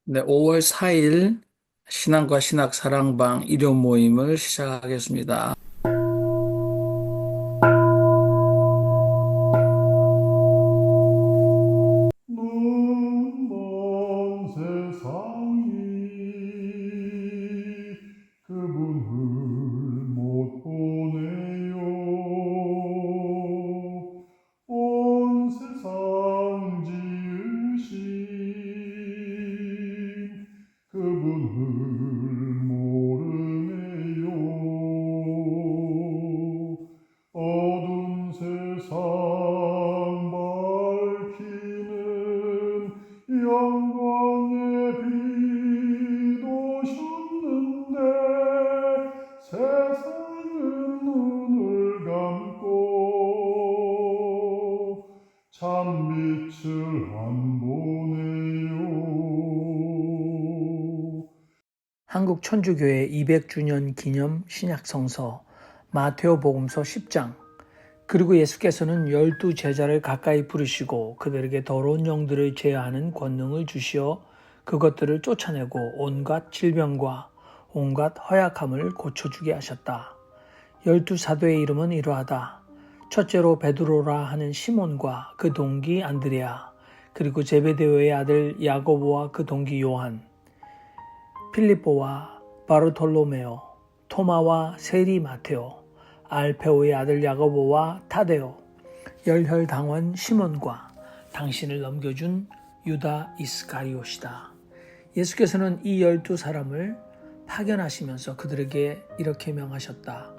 네, 5월 4일 신앙과 신학 사랑방 일요 모임을 시작하겠습니다. 눈먼 세상이 그분을 못 보네요. 온 세상 지으신 그분을 모르네요. 어두운 세상 밝히는 영광의 빛 오셨는데 세상은 눈을 감고 참빛을 안 보네요. 한국 천주교회 200주년 기념 신약성서 마테오복음서 10장. 그리고 예수께서는 12제자를 가까이 부르시고 그들에게 더러운 영들을 제어하는 권능을 주시어 그것들을 쫓아내고 온갖 질병과 온갖 허약함을 고쳐주게 하셨다. 12사도의 이름은 이러하다. 첫째로 베드로라 하는 시몬과 그 동기 안드레아, 그리고 제베데오의 아들 야고보와 그 동기 요한, 필립보와 바르톨로메오, 토마와 세리 마테오, 알페오의 아들 야고보와 타데오, 열혈당원 시몬과 당신을 넘겨준 유다 이스카리옷이다. 예수께서는 이 12사람을 파견하시면서 그들에게 이렇게 명하셨다.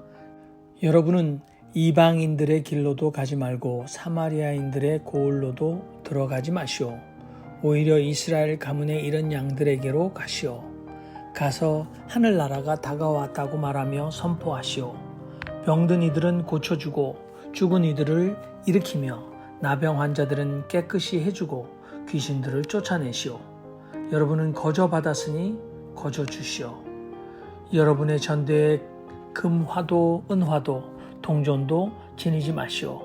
여러분은 이방인들의 길로도 가지 말고 사마리아인들의 고을로도 들어가지 마시오. 오히려 이스라엘 가문의 이런 양들에게로 가시오. 가서 하늘나라가 다가왔다고 말하며 선포하시오. 병든 이들은 고쳐주고 죽은 이들을 일으키며 나병 환자들은 깨끗이 해주고 귀신들을 쫓아내시오. 여러분은 거저 받았으니 거저 주시오. 여러분의 전대에 금화도 은화도 동전도 지니지 마시오.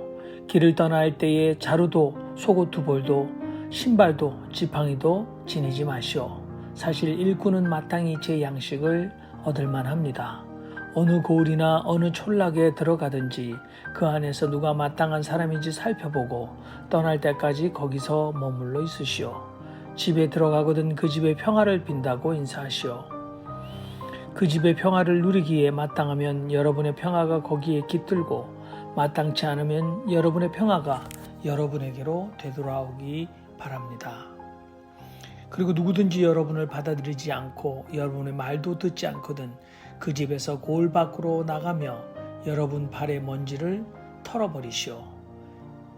길을 떠날 때에 자루도 속옷 두 벌도 신발도 지팡이도 지니지 마시오. 사실 일꾼은 마땅히 제 양식을 얻을만 합니다. 어느 고을이나 어느 촌락에 들어가든지 그 안에서 누가 마땅한 사람인지 살펴보고 떠날 때까지 거기서 머물러 있으시오. 집에 들어가거든 그 집의 평화를 빈다고 인사하시오. 그 집의 평화를 누리기에 마땅하면 여러분의 평화가 거기에 깃들고 마땅치 않으면 여러분의 평화가 여러분에게로 되돌아오기 바랍니다. 그리고 누구든지 여러분을 받아들이지 않고 여러분의 말도 듣지 않거든 그 집에서 고을 밖으로 나가며 여러분 발의 먼지를 털어버리시오.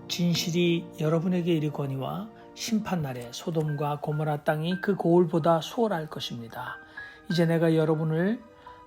진실이 여러분에게 이르거니와 심판날에 소돔과 고모라 땅이 그 고을보다 수월할 것입니다. 이제 내가 여러분을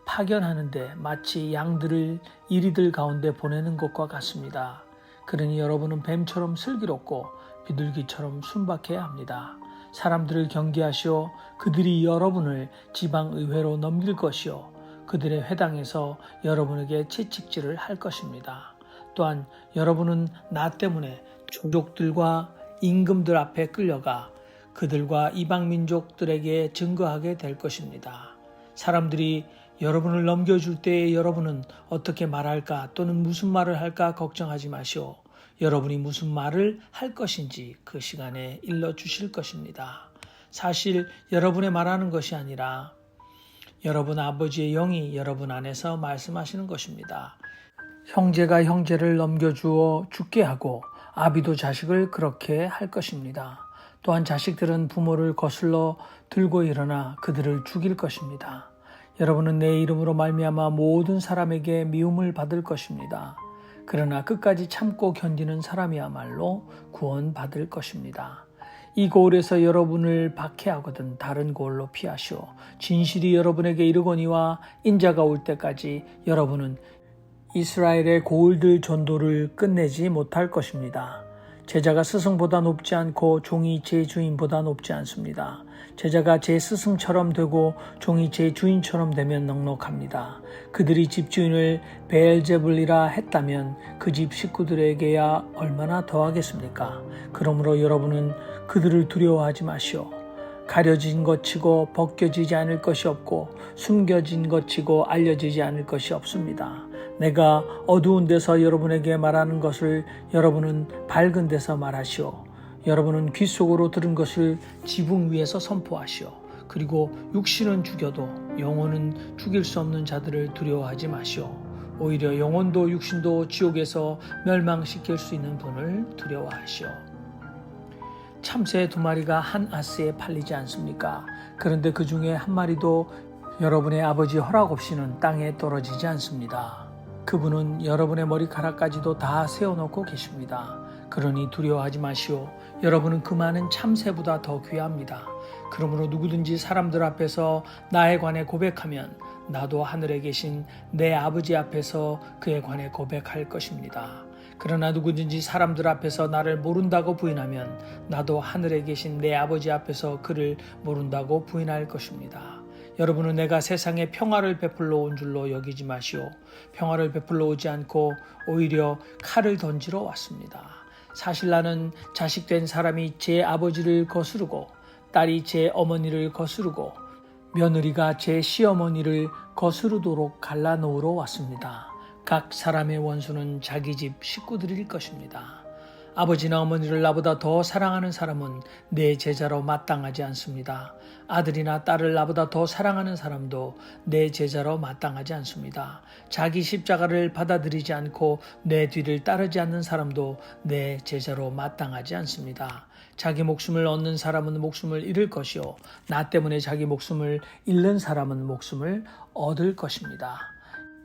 파견하는데 마치 양들을 이리들 가운데 보내는 것과 같습니다. 그러니 여러분은 뱀처럼 슬기롭고 비둘기처럼 순박해야 합니다. 사람들을 경계하시오. 그들이 여러분을 지방의회로 넘길 것이요 그들의 회당에서 여러분에게 채찍질을 할 것입니다. 또한 여러분은 나 때문에 종족들과 임금들 앞에 끌려가 그들과 이방민족들에게 증거하게 될 것입니다. 사람들이 여러분을 넘겨줄 때에 여러분은 어떻게 말할까 또는 무슨 말을 할까 걱정하지 마시오. 여러분이 무슨 말을 할 것인지 그 시간에 일러주실 것입니다. 사실 여러분의 말하는 것이 아니라 여러분 아버지의 영이 여러분 안에서 말씀하시는 것입니다. 형제가 형제를 넘겨주어 죽게 하고 아비도 자식을 그렇게 할 것입니다. 또한 자식들은 부모를 거슬러 들고 일어나 그들을 죽일 것입니다. 여러분은 내 이름으로 말미암아 모든 사람에게 미움을 받을 것입니다. 그러나 끝까지 참고 견디는 사람이야말로 구원받을 것입니다. 이 고을에서 여러분을 박해하거든 다른 고을로 피하시오. 진실이 여러분에게 이르거니와 인자가 올 때까지 여러분은 이스라엘의 고을들 전도를 끝내지 못할 것입니다. 제자가 스승보다 높지 않고 종이 제 주인보다 높지 않습니다. 제자가 제 스승처럼 되고 종이 제 주인처럼 되면 넉넉합니다. 그들이 집주인을 베엘제불이라 했다면 그 집 식구들에게야 얼마나 더하겠습니까? 그러므로 여러분은 그들을 두려워하지 마시오. 가려진 것 치고 벗겨지지 않을 것이 없고 숨겨진 것 치고 알려지지 않을 것이 없습니다. 내가 어두운 데서 여러분에게 말하는 것을 여러분은 밝은 데서 말하시오. 여러분은 귀 속으로 들은 것을 지붕 위에서 선포하시오. 그리고 육신은 죽여도 영혼은 죽일 수 없는 자들을 두려워하지 마시오. 오히려 영혼도 육신도 지옥에서 멸망시킬 수 있는 분을 두려워하시오. 참새 2마리가 한 아스에 팔리지 않습니까? 그런데 그 중에 한 마리도 여러분의 아버지 허락 없이는 땅에 떨어지지 않습니다. 그분은 여러분의 머리카락까지도 다 세워놓고 계십니다. 그러니 두려워하지 마시오. 여러분은 그 많은 참새보다 더 귀합니다. 그러므로 누구든지 사람들 앞에서 나에 관해 고백하면 나도 하늘에 계신 내 아버지 앞에서 그에 관해 고백할 것입니다. 그러나 누구든지 사람들 앞에서 나를 모른다고 부인하면 나도 하늘에 계신 내 아버지 앞에서 그를 모른다고 부인할 것입니다. 여러분은 내가 세상에 평화를 베풀러 온 줄로 여기지 마시오. 평화를 베풀러 오지 않고 오히려 칼을 던지러 왔습니다. 사실 나는 자식된 사람이 제 아버지를 거스르고 딸이 제 어머니를 거스르고 며느리가 제 시어머니를 거스르도록 갈라놓으러 왔습니다. 각 사람의 원수는 자기 집 식구들일 것입니다. 아버지나 어머니를 나보다 더 사랑하는 사람은 내 제자로 마땅하지 않습니다. 아들이나 딸을 나보다 더 사랑하는 사람도 내 제자로 마땅하지 않습니다. 자기 십자가를 받아들이지 않고 내 뒤를 따르지 않는 사람도 내 제자로 마땅하지 않습니다. 자기 목숨을 얻는 사람은 목숨을 잃을 것이요 나 때문에 자기 목숨을 잃는 사람은 목숨을 얻을 것입니다.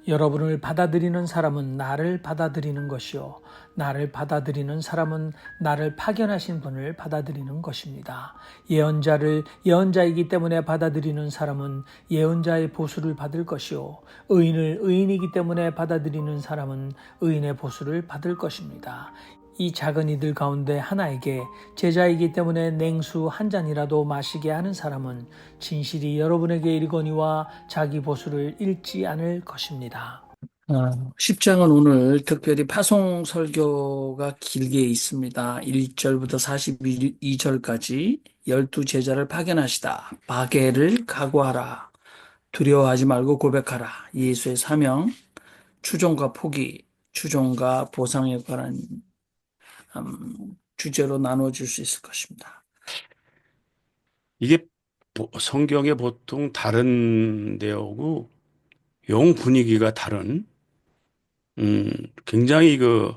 여러분을 받아들이는 사람은 나를 받아들이는 것이요 나를 받아들이는 사람은 나를 파견하신 분을 받아들이는 것입니다. 예언자를 예언자이기 때문에 받아들이는 사람은 예언자의 보수를 받을 것이요 의인을 의인이기 때문에 받아들이는 사람은 의인의 보수를 받을 것입니다. 이 작은 이들 가운데 하나에게 제자이기 때문에 냉수 한 잔이라도 마시게 하는 사람은 진실이 여러분에게 이르거니와 자기 보수를 잃지 않을 것입니다. 10장은 오늘 특별히 파송 설교가 길게 있습니다. 1절부터 42절까지 12제자를 파견하시다. 바게를 각오하라. 두려워하지 말고 고백하라. 예수의 사명, 추종과 포기, 추종과 보상에 관한 주제로 나눠줄 수 있을 것입니다. 이게 성경에 보통 다른 내용하고 영 분위기가 다른 굉장히 그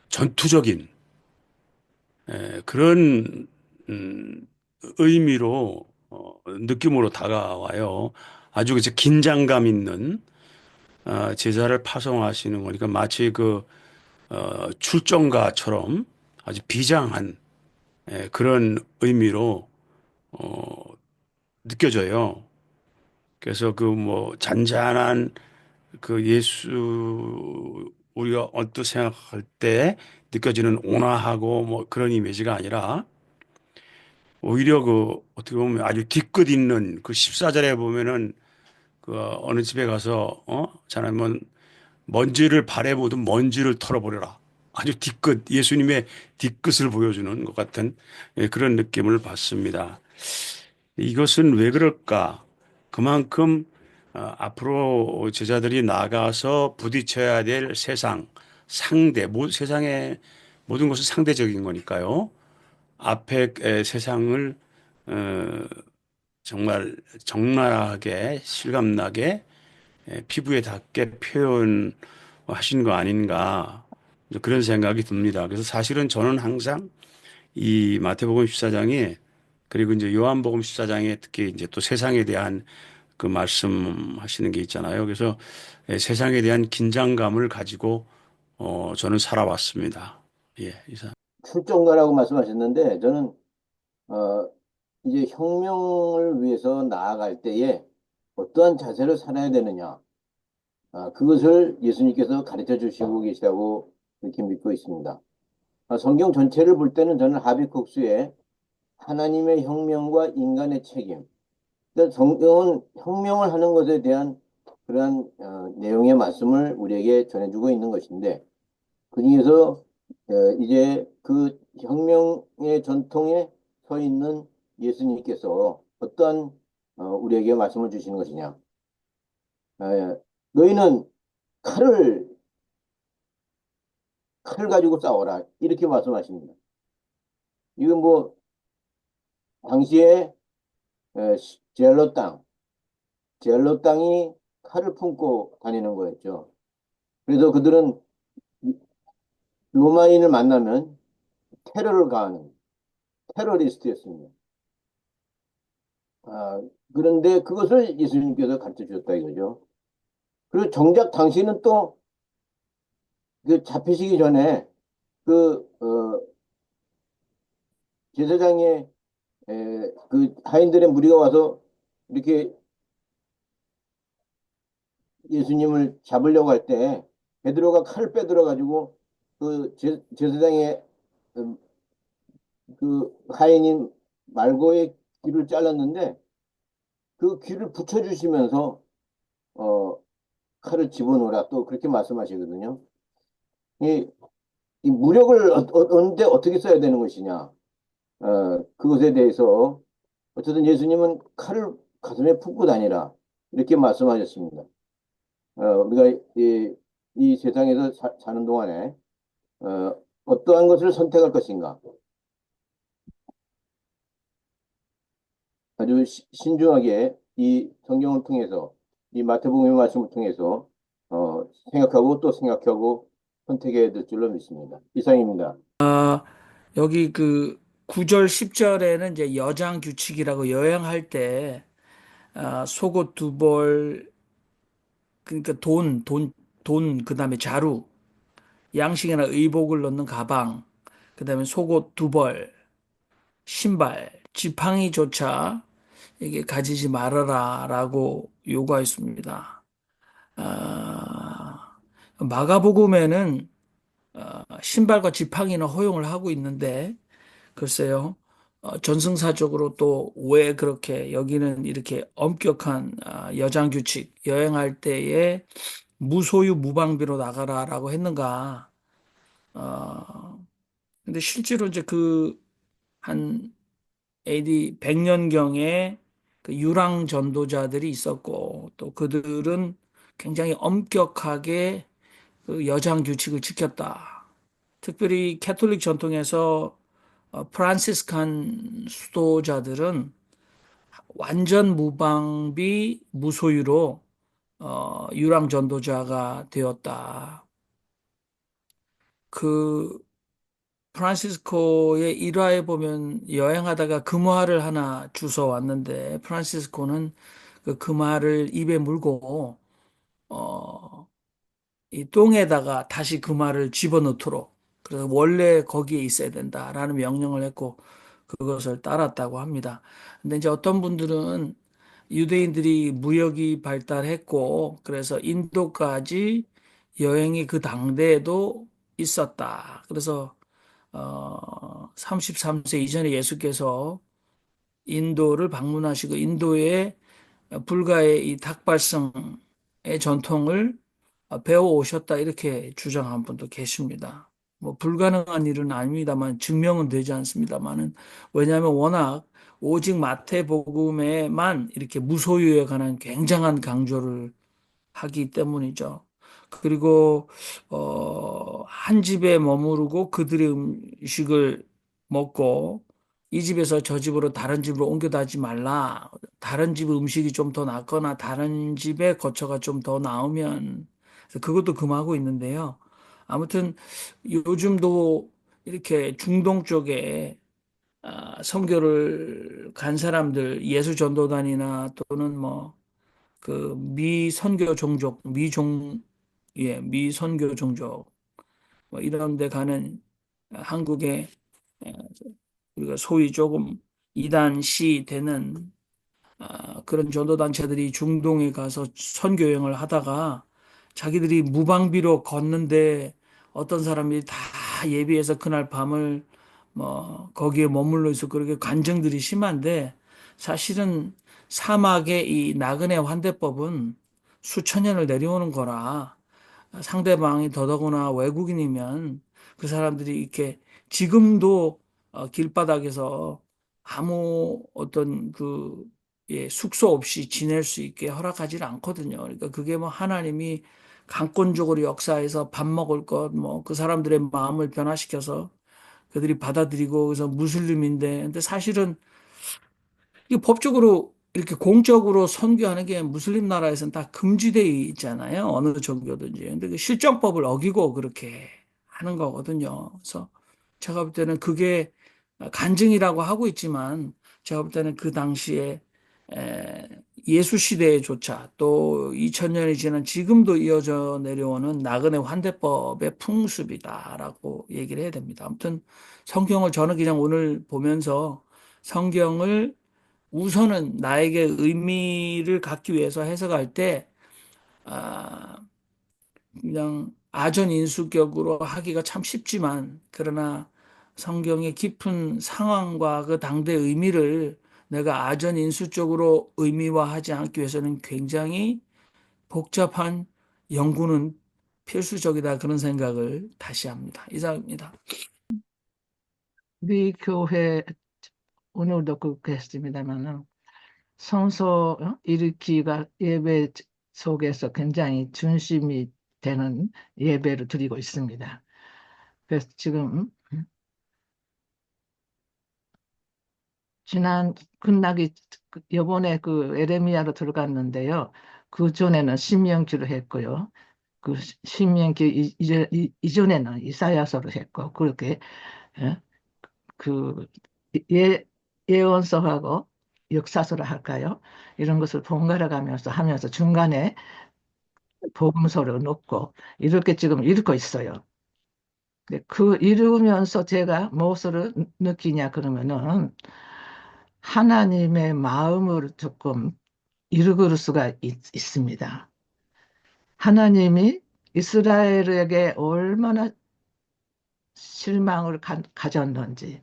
전투적인 그런 의미로 느낌으로 다가와요. 아주 그 긴장감 있는 제자를 파송하시는 거니까 마치 그 출정가처럼 아주 비장한 그런 의미로 느껴져요. 그래서 그 뭐 잔잔한 그 예수 우리가 언뜻 생각할 때 느껴지는 온화하고 뭐 그런 이미지가 아니라 오히려 그 어떻게 보면 아주 뒤끝 있는 그 14절에 보면은 그 어느 집에 가서 자네면 먼지를 발에 묻은 먼지를 털어버려라. 아주 뒤끝 예수님의 뒤끝을 보여주는 것 같은 그런 느낌을 받습니다. 이것은 왜 그럴까? 그만큼 앞으로 제자들이 나가서 부딪혀야 될 세상, 상대, 세상의 모든 것은 상대적인 거니까요. 앞에 세상을 정말 적나라하게 실감나게 피부에 닿게 표현하신 거 아닌가 그런 생각이 듭니다. 그래서 사실은 저는 항상 이 마태복음 14장에 그리고 이제 요한복음 14장에 특히 이제 또 세상에 대한 그 말씀하시는 게 있잖아요. 그래서 세상에 대한 긴장감을 가지고 저는 살아왔습니다. 예, 이상. 출정가라고 말씀하셨는데 저는 어, 이제 혁명을 위해서 나아갈 때에 어떠한 자세를 살아야 되느냐 그것을 예수님께서 가르쳐 주시고 계시다고 이렇게 믿고 있습니다. 성경 전체를 볼 때는 저는 하비국수의 하나님의 혁명과 인간의 책임 그러니까 성경은 혁명을 하는 것에 대한 그러한 내용의 말씀을 우리에게 전해주고 있는 것인데 그 중에서 이제 그 혁명의 전통에 서 있는 예수님께서 어떠한 우리에게 말씀을 주시는 것이냐? 너희는 칼을 가지고 싸워라 이렇게 말씀하십니다. 이건 뭐 당시에 젤로 땅이 칼을 품고 다니는 거였죠. 그래서 그들은 로마인을 만나면 테러를 가하는 테러리스트였습니다. 그런데 그것을 예수님께서 가르쳐 주셨다 이거죠. 그리고 정작 당신은 또 그 잡히시기 전에 그 제사장의 그 하인들의 무리가 와서 이렇게 예수님을 잡으려고 할 때 베드로가 칼을 빼들어 가지고 그 제사장의 음, 그 하인인 말고의 귀를 잘랐는데 그 귀를 붙여주시면서 어, 칼을 집어넣으라 또 그렇게 말씀하시거든요. 이, 이 무력을 언제 어떻게 써야 되는 것이냐 그것에 대해서 어쨌든 예수님은 칼을 가슴에 품고 다니라 이렇게 말씀하셨습니다. 우리가 이 세상에서 사는 동안에 어떠한 것을 선택할 것인가 아주 신중하게 이 성경을 통해서 이 마태복음의 말씀을 통해서 생각하고 또 생각하고 선택해야 될 줄로 믿습니다. 이상입니다. 여기 그 9절, 10절에는 이제 여장 규칙이라고 여행할 때 속옷 두 벌, 그러니까 그다음에 자루, 양식이나 의복을 넣는 가방, 그다음에 속옷 두 벌, 신발, 지팡이조차 이게 가지지 말아라라고 요구하였습니다. 마가복음에는 신발과 지팡이는 허용을 하고 있는데 글쎄요. 전승사적으로 또 왜 그렇게 여기는 이렇게 엄격한 여장 규칙, 여행할 때에 무소유 무방비로 나가라라고 했는가? 근데 실제로 이제 그 한 AD 100년경에 그 유랑 전도자들이 있었고 또 그들은 굉장히 엄격하게 그 여장 규칙을 지켰다. 특별히 캐톨릭 전통에서 프란시스칸 수도자들은 완전 무방비 무소유로 유랑 전도자가 되었다. 그 프란시스코의 일화에 보면 여행하다가 금화를 하나 주워 왔는데 프란시스코는 그 금화를 입에 물고 어, 이 똥에다가 다시 금화를 집어넣도록 그래서 원래 거기에 있어야 된다라는 명령을 했고 그것을 따랐다고 합니다. 근데 이제 어떤 분들은 유대인들이 무역이 발달했고 그래서 인도까지 여행이 그 당대에도 있었다. 그래서 33세 이전에 예수께서 인도를 방문하시고 인도의 불가의 이 닭발성의 전통을 배워 오셨다 이렇게 주장한 분도 계십니다. 뭐 불가능한 일은 아닙니다만 증명은 되지 않습니다만은 왜냐하면 워낙 오직 마태복음에만 이렇게 무소유에 관한 굉장한 강조를 하기 때문이죠. 그리고 한 집에 머무르고 그들의 음식을 먹고 이 집에서 저 집으로 다른 집으로 옮겨 다지 말라. 다른 집 음식이 좀 더 낫거나 다른 집에 거처가 좀 더 나으면 그래서 그것도 금하고 있는데요. 아무튼 요즘도 이렇게 중동 쪽에 선교를 간 사람들 예수 전도단이나 또는 뭐 그 미선교 종족, 미선교 종족, 뭐 이런 데 가는 한국의 에, 우리가 소위 조금 이단시 되는 그런 전도단체들이 중동에 가서 선교 여행을 하다가 자기들이 무방비로 걷는데 어떤 사람이 다 예비해서 그날 밤을 뭐 거기에 머물러 있어 그렇게 간증들이 심한데 사실은 사막의 이 나그네 환대법은 수천 년을 내려오는 거라 상대방이 더더구나 외국인이면 그 사람들이 이렇게 지금도 길바닥에서 아무 어떤 숙소 없이 지낼 수 있게 허락하지는 않거든요. 그러니까 그게 뭐 하나님이 강권적으로 역사해서 밥 먹을 것, 뭐 그 사람들의 마음을 변화시켜서 그들이 받아들이고 그래서 무슬림인데, 근데 사실은 이게 법적으로 이렇게 공적으로 선교하는 게 무슬림 나라에서는 다 금지되어 있잖아요. 어느 종교든지. 근데 그 실정법을 어기고 그렇게 하는 거거든요. 그래서 제가 볼 때는 그게 간증이라고 하고 있지만 제가 볼 때는 그 당시에 에, 예수 시대에조차 또 2000년이 지난 지금도 이어져 내려오는 나그네 환대법의 풍습이다라고 얘기를 해야 됩니다. 아무튼 성경을 저는 그냥 오늘 보면서 성경을 우선은 나에게 의미를 갖기 위해서 해석할 때, 아, 그냥 아전인수격으로 하기가 참 쉽지만, 그러나 성경의 깊은 상황과 그 당대의 의미를 내가 아전인수적으로 의미화하지 않기 위해서는 굉장히 복잡한 연구는 필수적이다. 그런 생각을 다시 합니다. 이상입니다. 우리 교회 오늘도 그렇게 했습니다만은 성소 일으키가 예배 속에서 굉장히 중심이 되는 예배를 드리고 있습니다. 그래서 지금 지난 끝나기 요번에 그 에레미야로 들어갔는데요. 그 전에는 신명기로 했고요. 그 신명기 이전에는 이사야서로 했고 그렇게 예? 그 예언서하고 역사서를 할까요? 이런 것을 번갈아 가면서 하면서 중간에 복음서를 넣고 이렇게 지금 읽고 있어요. 근데 그 읽으면서 제가 무엇을 느끼냐 그러면은 하나님의 마음을 조금 읽을 수가 있습니다. 하나님이 이스라엘에게 얼마나 실망을 가졌는지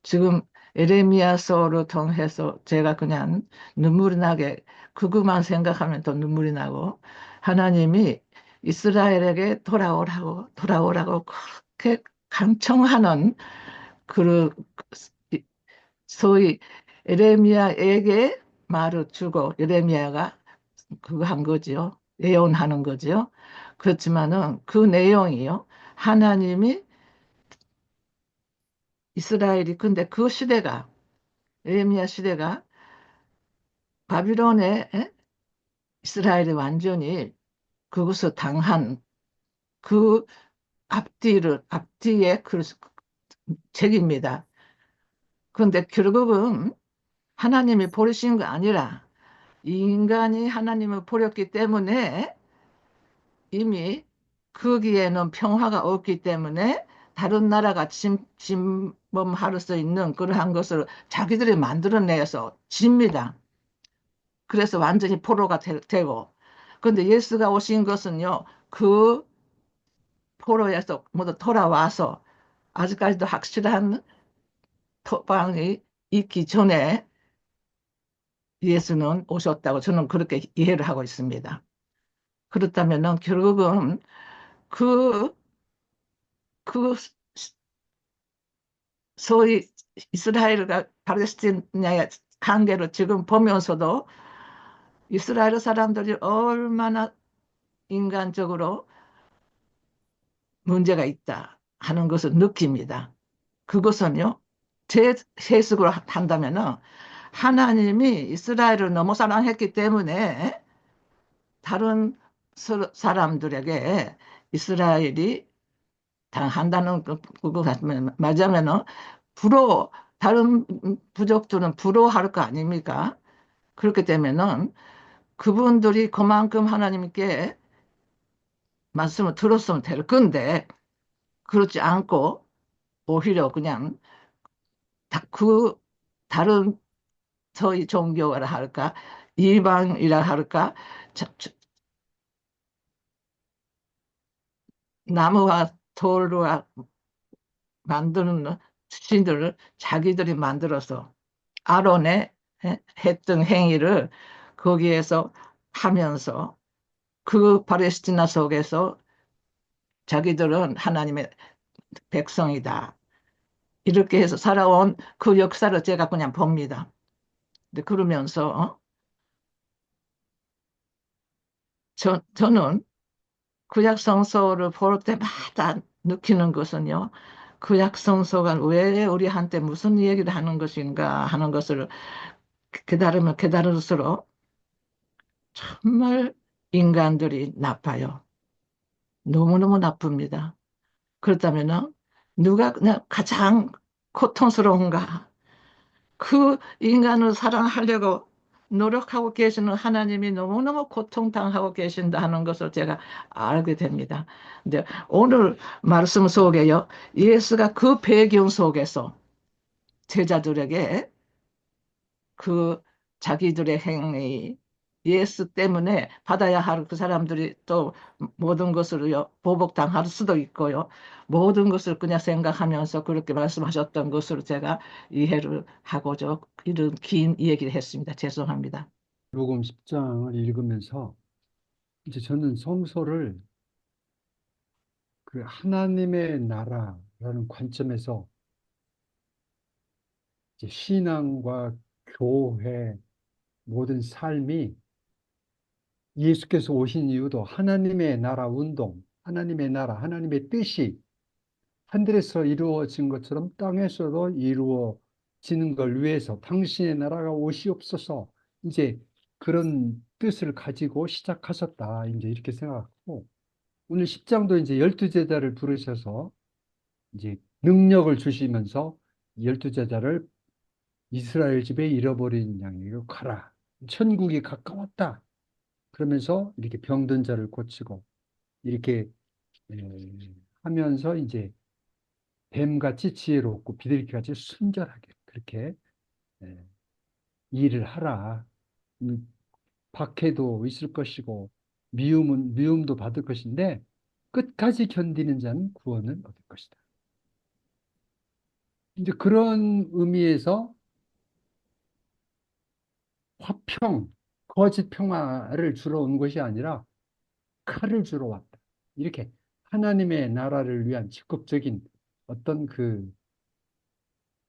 지금 에레미야서를 통해서 제가 그냥 눈물이 나게 그것만 생각하면 또 눈물이 나고 하나님이 이스라엘에게 돌아오라고 그렇게 간청하는 그 소위 에레미야에게 말을 주고 에레미야가 그거 한 거지요. 예언하는 거지요. 그렇지만은 그 내용이요. 하나님이 이스라엘이 근데 그 시대가 에레미야 시대가 바빌론에 이스라엘이 완전히 그것을 당한 그 앞뒤의 그 책입니다. 그런데 결국은 하나님이 버리신 거 아니라 인간이 하나님을 버렸기 때문에 이미 거기에는 평화가 없기 때문에 다른 나라가 침범할 수 있는 그러한 것을 자기들이 만들어내서 집니다. 그래서 완전히 포로가 되고. 그런데 예수가 오신 것은요, 그 포로에서 모두 돌아와서 아직까지도 확실한 토방이 있기 전에 예수는 오셨다고 저는 그렇게 이해를 하고 있습니다. 그렇다면 결국은 그, 그 소위 이스라엘과 팔레스티나의 관계를 지금 보면서도 이스라엘 사람들이 얼마나 인간적으로 문제가 있다 하는 것을 느낍니다. 그것은요, 제 해석으로 한다면은 하나님이 이스라엘을 너무 사랑했기 때문에 다른 사람들에게 이스라엘이 당한다는 그거 같으면 맞으면은 다른 부족들은 부러워할 거 아닙니까? 그렇게 되면은 그분들이 그만큼 하나님께 말씀을 들었으면 될 건데 그렇지 않고 오히려 그냥 그 다른 저희 종교라 할까 이방이라 할까 나무와 돌과 만드는 신들을 자기들이 만들어서 아론의 했던 행위를 거기에서 하면서 그 팔레스티나 속에서 자기들은 하나님의 백성이다. 이렇게 해서 살아온 그 역사를 제가 그냥 봅니다. 근데 그러면서 저는 구약 성서를 볼 때마다 느끼는 것은요. 구약 성서가 왜 우리한테 무슨 얘기를 하는 것인가 하는 것을 깨달으면 깨달을수록 정말 인간들이 나빠요. 너무너무 나쁩니다. 그렇다면 누가 그냥 가장 고통스러운가? 그 인간을 사랑하려고 노력하고 계시는 하나님이 너무너무 고통당하고 계신다는 것을 제가 알게 됩니다. 근데 오늘 말씀 속에요, 예수가 그 배경 속에서 제자들에게 그 자기들의 행위, 예수 때문에 받아야 할 그 사람들이 또 모든 것을요, 보복당할 수도 있고요. 모든 것을 그냥 생각하면서 그렇게 말씀하셨던 것으로 제가 이해를 하고죠. 이런 긴 얘기를 했습니다. 죄송합니다. 복음 10장을 읽으면서 이제 저는 성서를 그 하나님의 나라라는 관점에서 이제 신앙과 교회 모든 삶이 예수께서 오신 이유도 하나님의 나라 운동, 하나님의 나라, 하나님의 뜻이 하늘에서 이루어진 것처럼 땅에서도 이루어지는 걸 위해서 당신의 나라가 오시옵소서, 이제 그런 뜻을 가지고 시작하셨다, 이제 이렇게 생각하고, 오늘 10장도 이제 12제자를 부르셔서 이제 능력을 주시면서 12제자를 이스라엘 집에 잃어버린 양에게 가라, 천국이 가까웠다, 그러면서 이렇게 병든 자를 고치고 이렇게 에, 하면서 이제 뱀같이 지혜롭고 비둘기같이 순결하게 그렇게 에, 일을 하라. 박해도 있을 것이고 미움도 받을 것인데 끝까지 견디는 자는 구원을 얻을 것이다. 이제 그런 의미에서 화평, 거짓 평화를 주러 온 것이 아니라 칼을 주러 왔다. 이렇게 하나님의 나라를 위한 적극적인 어떤 그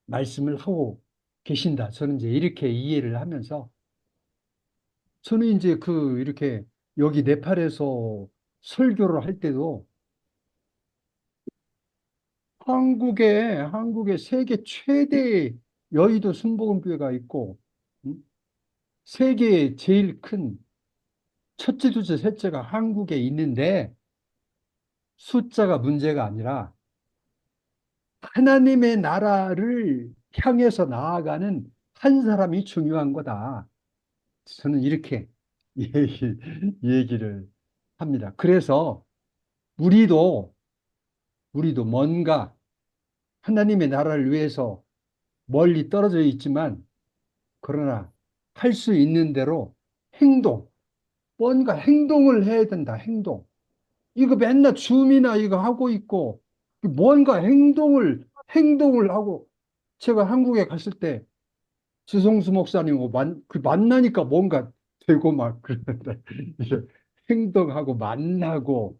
말씀을 하고 계신다. 저는 이제 이렇게 이해를 하면서, 저는 이제 그 이렇게 여기 네팔에서 설교를 할 때도 한국에 세계 최대 여의도 순복음교회가 있고, 음, 세계 제일 큰 첫째, 둘째, 셋째가 한국에 있는데 숫자가 문제가 아니라 하나님의 나라를 향해서 나아가는 한 사람이 중요한 거다. 저는 이렇게 얘기를 합니다. 그래서 우리도 뭔가 하나님의 나라를 위해서 멀리 떨어져 있지만, 그러나 할 수 있는 대로 뭔가 행동을 해야 된다. 행동. 이거 맨날 줌이나 이거 하고 있고, 뭔가 행동을 하고, 제가 한국에 갔을 때 지성수 목사님하고 만나니까 뭔가 되고 막 그러는데, 이제 행동하고 만나고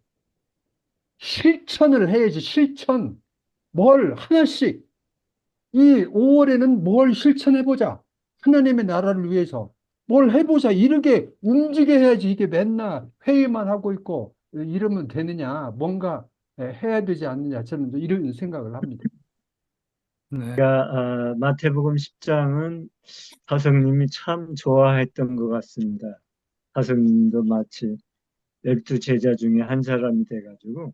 실천을 해야지. 실천. 뭘 하나씩 이 5월에는 뭘 실천해보자. 하나님의 나라를 위해서 뭘 해보자. 이렇게 움직여야지. 이게 맨날 회의만 하고 있고 이러면 되느냐. 뭔가 해야 되지 않느냐. 저는 이런 생각을 합니다. 네. 마태복음 10장은 다성님이 참 좋아했던 것 같습니다. 다성님도 마치 12제자 중에 한 사람이 돼가지고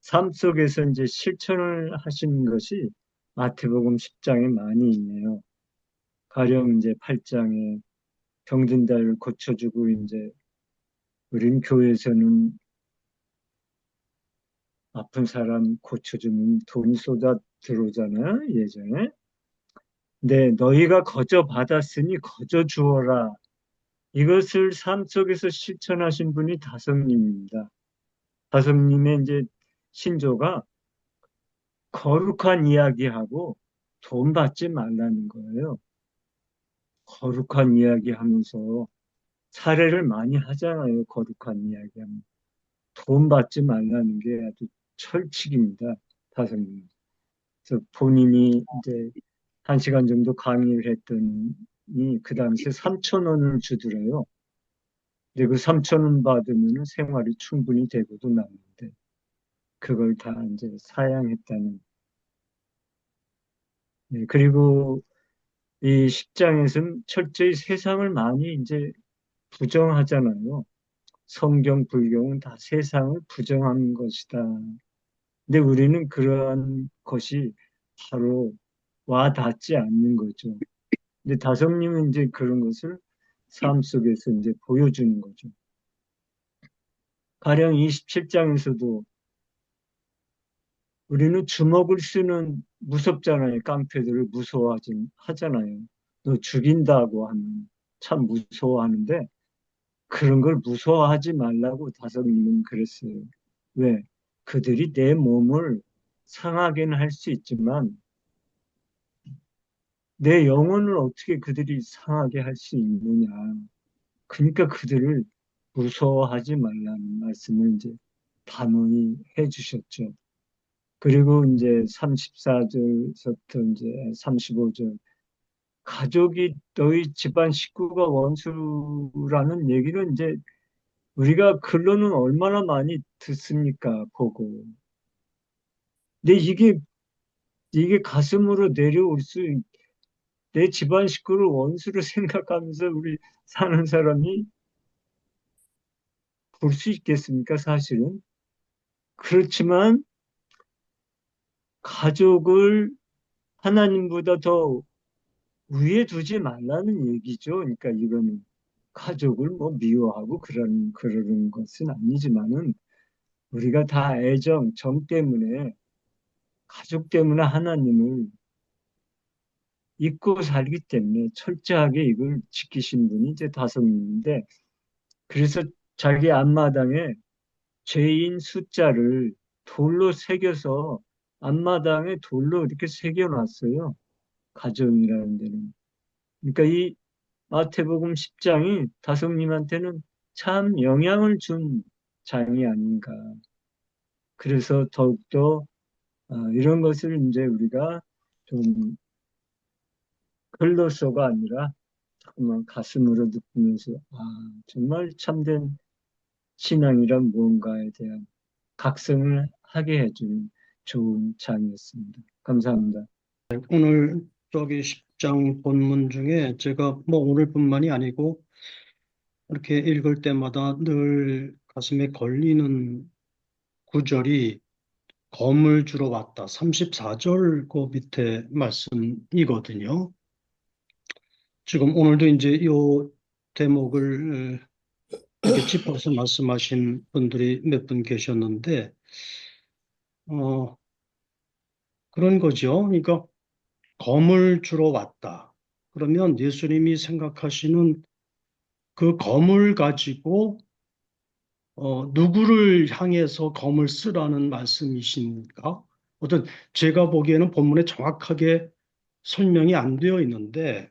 삶 속에서 이제 실천을 하시는 것이 마태복음 10장에 많이 있네요. 가령 이제 8장에 병든 자를 고쳐주고, 이제 우린 교회에서는 아픈 사람 고쳐주면 돈이 쏟아 들어오잖아요, 예전에. 근데 너희가 거저 받았으니 거저 주어라. 이것을 삶 속에서 실천하신 분이 다성님입니다. 다성님의 이제 신조가 거룩한 이야기하고 돈 받지 말라는 거예요. 거룩한 이야기 하면서 사례를 많이 하잖아요. 거룩한 이야기 하면. 돈 받지 말라는 게 아주 철칙입니다. 다성님. 그래서 본인이 이제 1시간 정도 강의를 했더니 그 당시에 3,000원을 주더래요. 근데 그 3,000원 받으면 생활이 충분히 되고도 남는데 그걸 다 이제 사양했다는. 네, 그리고 이 10장에서는 철저히 세상을 많이 이제 부정하잖아요. 성경, 불경은 다 세상을 부정하는 것이다. 근데 우리는 그러한 것이 바로 와 닿지 않는 거죠. 근데 다성님은 이제 그런 것을 삶 속에서 이제 보여주는 거죠. 가령 27장에서도 우리는 주먹을 쓰는 무섭잖아요. 깡패들을 하잖아요. 너 죽인다고 하면 참 무서워하는데 그런 걸 무서워하지 말라고 다성님은 그랬어요. 왜? 그들이 내 몸을 상하게는 할 수 있지만 내 영혼을 어떻게 그들이 상하게 할 수 있느냐. 그러니까 그들을 무서워하지 말라는 말씀을 이제 단호히 해 주셨죠. 그리고 이제 34절부터 이제 35절 가족이 너희 집안 식구가 원수라는 얘기는 이제 우리가 글로는 얼마나 많이 듣습니까? 보고. 근데 이게 가슴으로 내려올 내 집안 식구를 원수로 생각하면서 우리 사는 사람이 볼 수 있겠습니까? 사실은. 그렇지만 가족을 하나님보다 더 위에 두지 말라는 얘기죠. 그러니까 이거는 가족을 뭐 미워하고 그러는 것은 아니지만은 우리가 다 정 때문에 가족 때문에 하나님을 잊고 살기 때문에 철저하게 이걸 지키신 분이 이제 다섯님인데 그래서 자기 앞마당에 죄인 숫자를 돌로 새겨서 앞마당에 돌로 이렇게 새겨놨어요. 가정이라는 데는. 그러니까 이 마태복음 10장이 다솜님한테는 참 영향을 준 장이 아닌가. 그래서 더욱더 이런 것을 이제 우리가 좀 글로서가 아니라 정말 가슴으로 느끼면서 정말 참된 신앙이란 무언가에 대한 각성을 하게 해주는 좋은 장이었습니다. 감사합니다. 오늘 저기 10장 본문 중에 제가 뭐 오늘뿐만이 아니고 이렇게 읽을 때마다 늘 가슴에 걸리는 구절이 검을 주러 왔다. 34절 그 밑에 말씀이거든요. 지금 오늘도 이제 이 대목을 이렇게 짚어서 말씀하신 분들이 몇 분 계셨는데, 그런 거죠. 그러니까 검을 주러 왔다. 그러면 예수님이 생각하시는 그 검을 가지고 누구를 향해서 검을 쓰라는 말씀이십니까? 제가 보기에는 본문에 정확하게 설명이 안 되어 있는데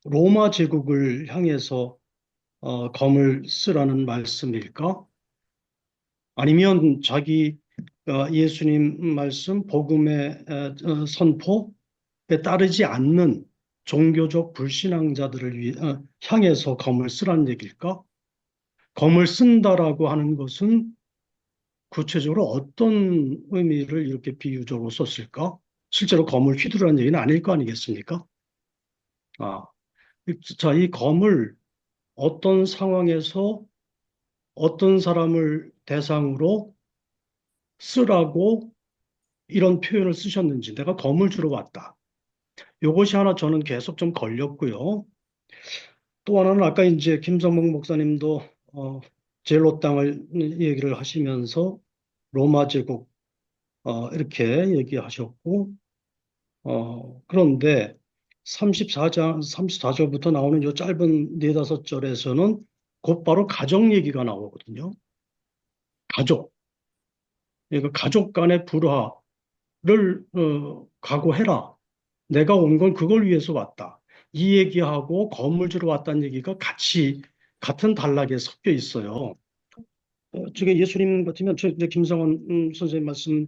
로마 제국을 향해서 검을 쓰라는 말씀일까? 아니면 예수님 말씀 복음의 선포에 따르지 않는 종교적 불신앙자들을 향해서 검을 쓰라는 얘기일까? 검을 쓴다라고 하는 것은 구체적으로 어떤 의미를 이렇게 비유적으로 썼을까? 실제로 검을 휘두르라는 얘기는 아닐 거 아니겠습니까? 자, 이 검을 어떤 상황에서 어떤 사람을 대상으로 쓰라고 이런 표현을 쓰셨는지 내가 검을 주러 왔다. 이것이 하나 저는 계속 좀 걸렸고요. 또 하나는 아까 이제 김성목 목사님도 젤로 땅을 얘기를 하시면서 로마 제국 이렇게 얘기하셨고 그런데 34절부터 나오는 이 짧은 4-5절에서는 곧바로 가정 얘기가 나오거든요. 가족. 그러니까 가족 간의 불화를 각오해라. 내가 온 건 그걸 위해서 왔다. 이 얘기하고 건물 주러 왔다는 얘기가 같은 단락에 섞여 있어요. 지금 예수님 같으면 김성원 선생님 말씀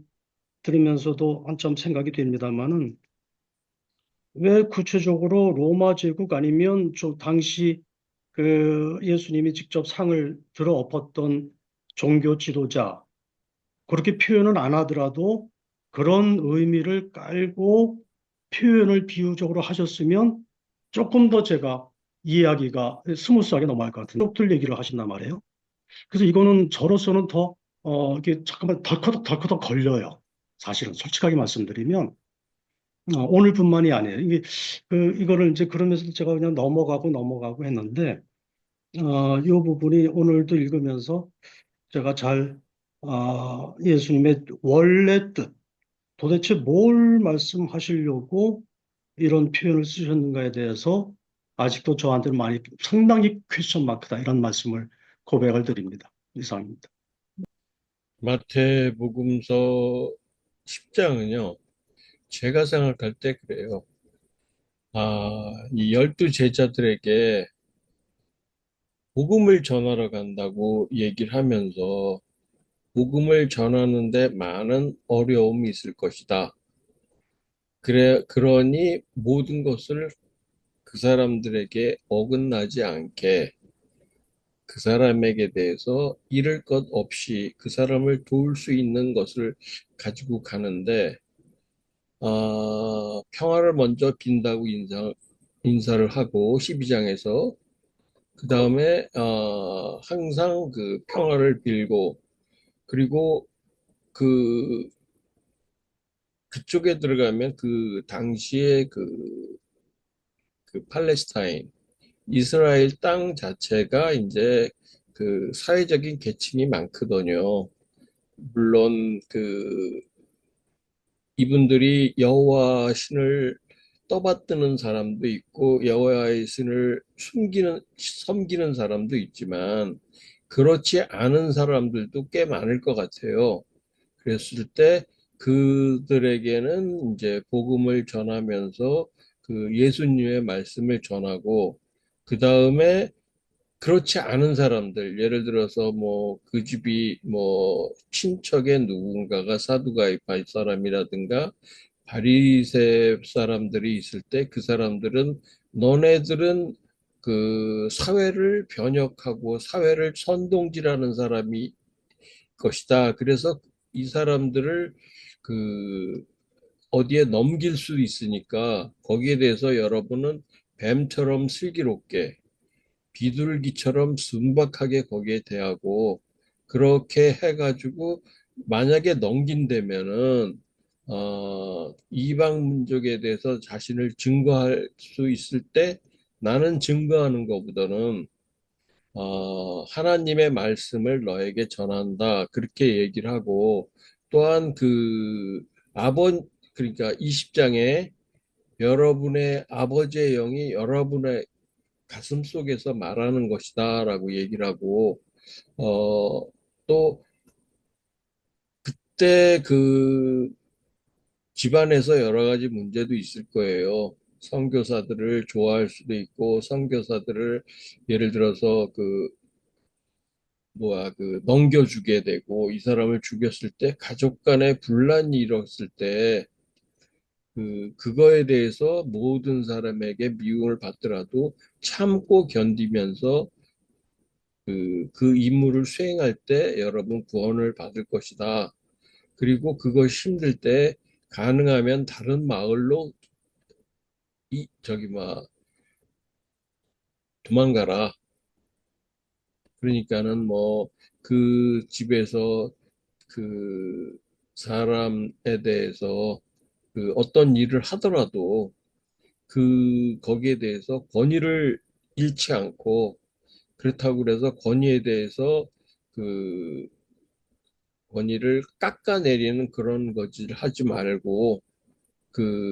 들으면서도 한참 생각이 됩니다만은 왜 구체적으로 로마 제국 아니면 당시 그 예수님이 직접 상을 들어 엎었던 종교 지도자 그렇게 표현을 안 하더라도 그런 의미를 깔고 표현을 비유적으로 하셨으면 조금 더 제가 이해하기가 스무스하게 넘어갈 것 같은데 쪽들 얘기를 하신단 말이에요. 그래서 이거는 저로서는 더 이게 잠깐만 덜커덕 걸려요. 사실은 솔직하게 말씀드리면 오늘뿐만이 아니에요. 이게 이거를 이제 그러면서 제가 그냥 넘어가고 했는데 이 부분이 오늘도 읽으면서 제가 잘 예수님의 원래 뜻 도대체 뭘 말씀하시려고 이런 표현을 쓰셨는가에 대해서 아직도 저한테는 상당히 퀘스천 마크다 이런 말씀을 고백을 드립니다. 이상입니다. 마태복음서 10장은요, 제가 생각할 때 그래요. 이 12제자들에게 복음을 전하러 간다고 얘기를 하면서 복음을 전하는데 많은 어려움이 있을 것이다. 그러니 모든 것을 그 사람들에게 어긋나지 않게 그 사람에게 대해서 잃을 것 없이 그 사람을 도울 수 있는 것을 가지고 가는데, 평화를 먼저 빈다고 인사를 하고 12장에서 그 다음에 항상 그 평화를 빌고 그리고 그쪽에 들어가면 그 당시에 그 팔레스타인 이스라엘 땅 자체가 이제 그 사회적인 계층이 많거든요. 물론 이분들이 여호와 신을 떠받드는 사람도 있고 여호와의 신을 섬기는 사람도 있지만 그렇지 않은 사람들도 꽤 많을 것 같아요. 그랬을 때 그들에게는 이제 복음을 전하면서 그 예수님의 말씀을 전하고 그 다음에 그렇지 않은 사람들, 예를 들어서 뭐 그 집이 뭐 친척의 누군가가 사두가이파 사람이라든가 바리새 사람들이 있을 때 그 사람들은 너네들은 그 사회를 변혁하고 사회를 선동질하는 사람이 것이다. 그래서 이 사람들을 그 어디에 넘길 수 있으니까 거기에 대해서 여러분은 뱀처럼 슬기롭게 비둘기처럼 순박하게 거기에 대하고 그렇게 해가지고 만약에 넘긴다면은 이방 민족에 대해서 자신을 증거할 수 있을 때 나는 증거하는 것보다는 하나님의 말씀을 너에게 전한다 그렇게 얘기를 하고 또한 그러니까 20장에 여러분의 아버지의 영이 여러분의 가슴 속에서 말하는 것이다 라고 얘기를 하고 또 그때 그 집안에서 여러 가지 문제도 있을 거예요. 선교사들을 좋아할 수도 있고 선교사들을 예를 들어서 넘겨주게 되고 이 사람을 죽였을 때 가족 간에 분란이 일었을 때 그거에 대해서 모든 사람에게 미움을 받더라도 참고 견디면서 그 임무를 수행할 때 여러분 구원을 받을 것이다. 그리고 그것이 힘들 때 가능하면 다른 마을로 도망가라. 그러니까는 뭐 그 집에서 그 사람에 대해서 그 어떤 일을 하더라도 거기에 대해서 권위를 잃지 않고 그렇다고 그래서 권위에 대해서 그 권위를 깎아내리는 그런 것을 하지 말고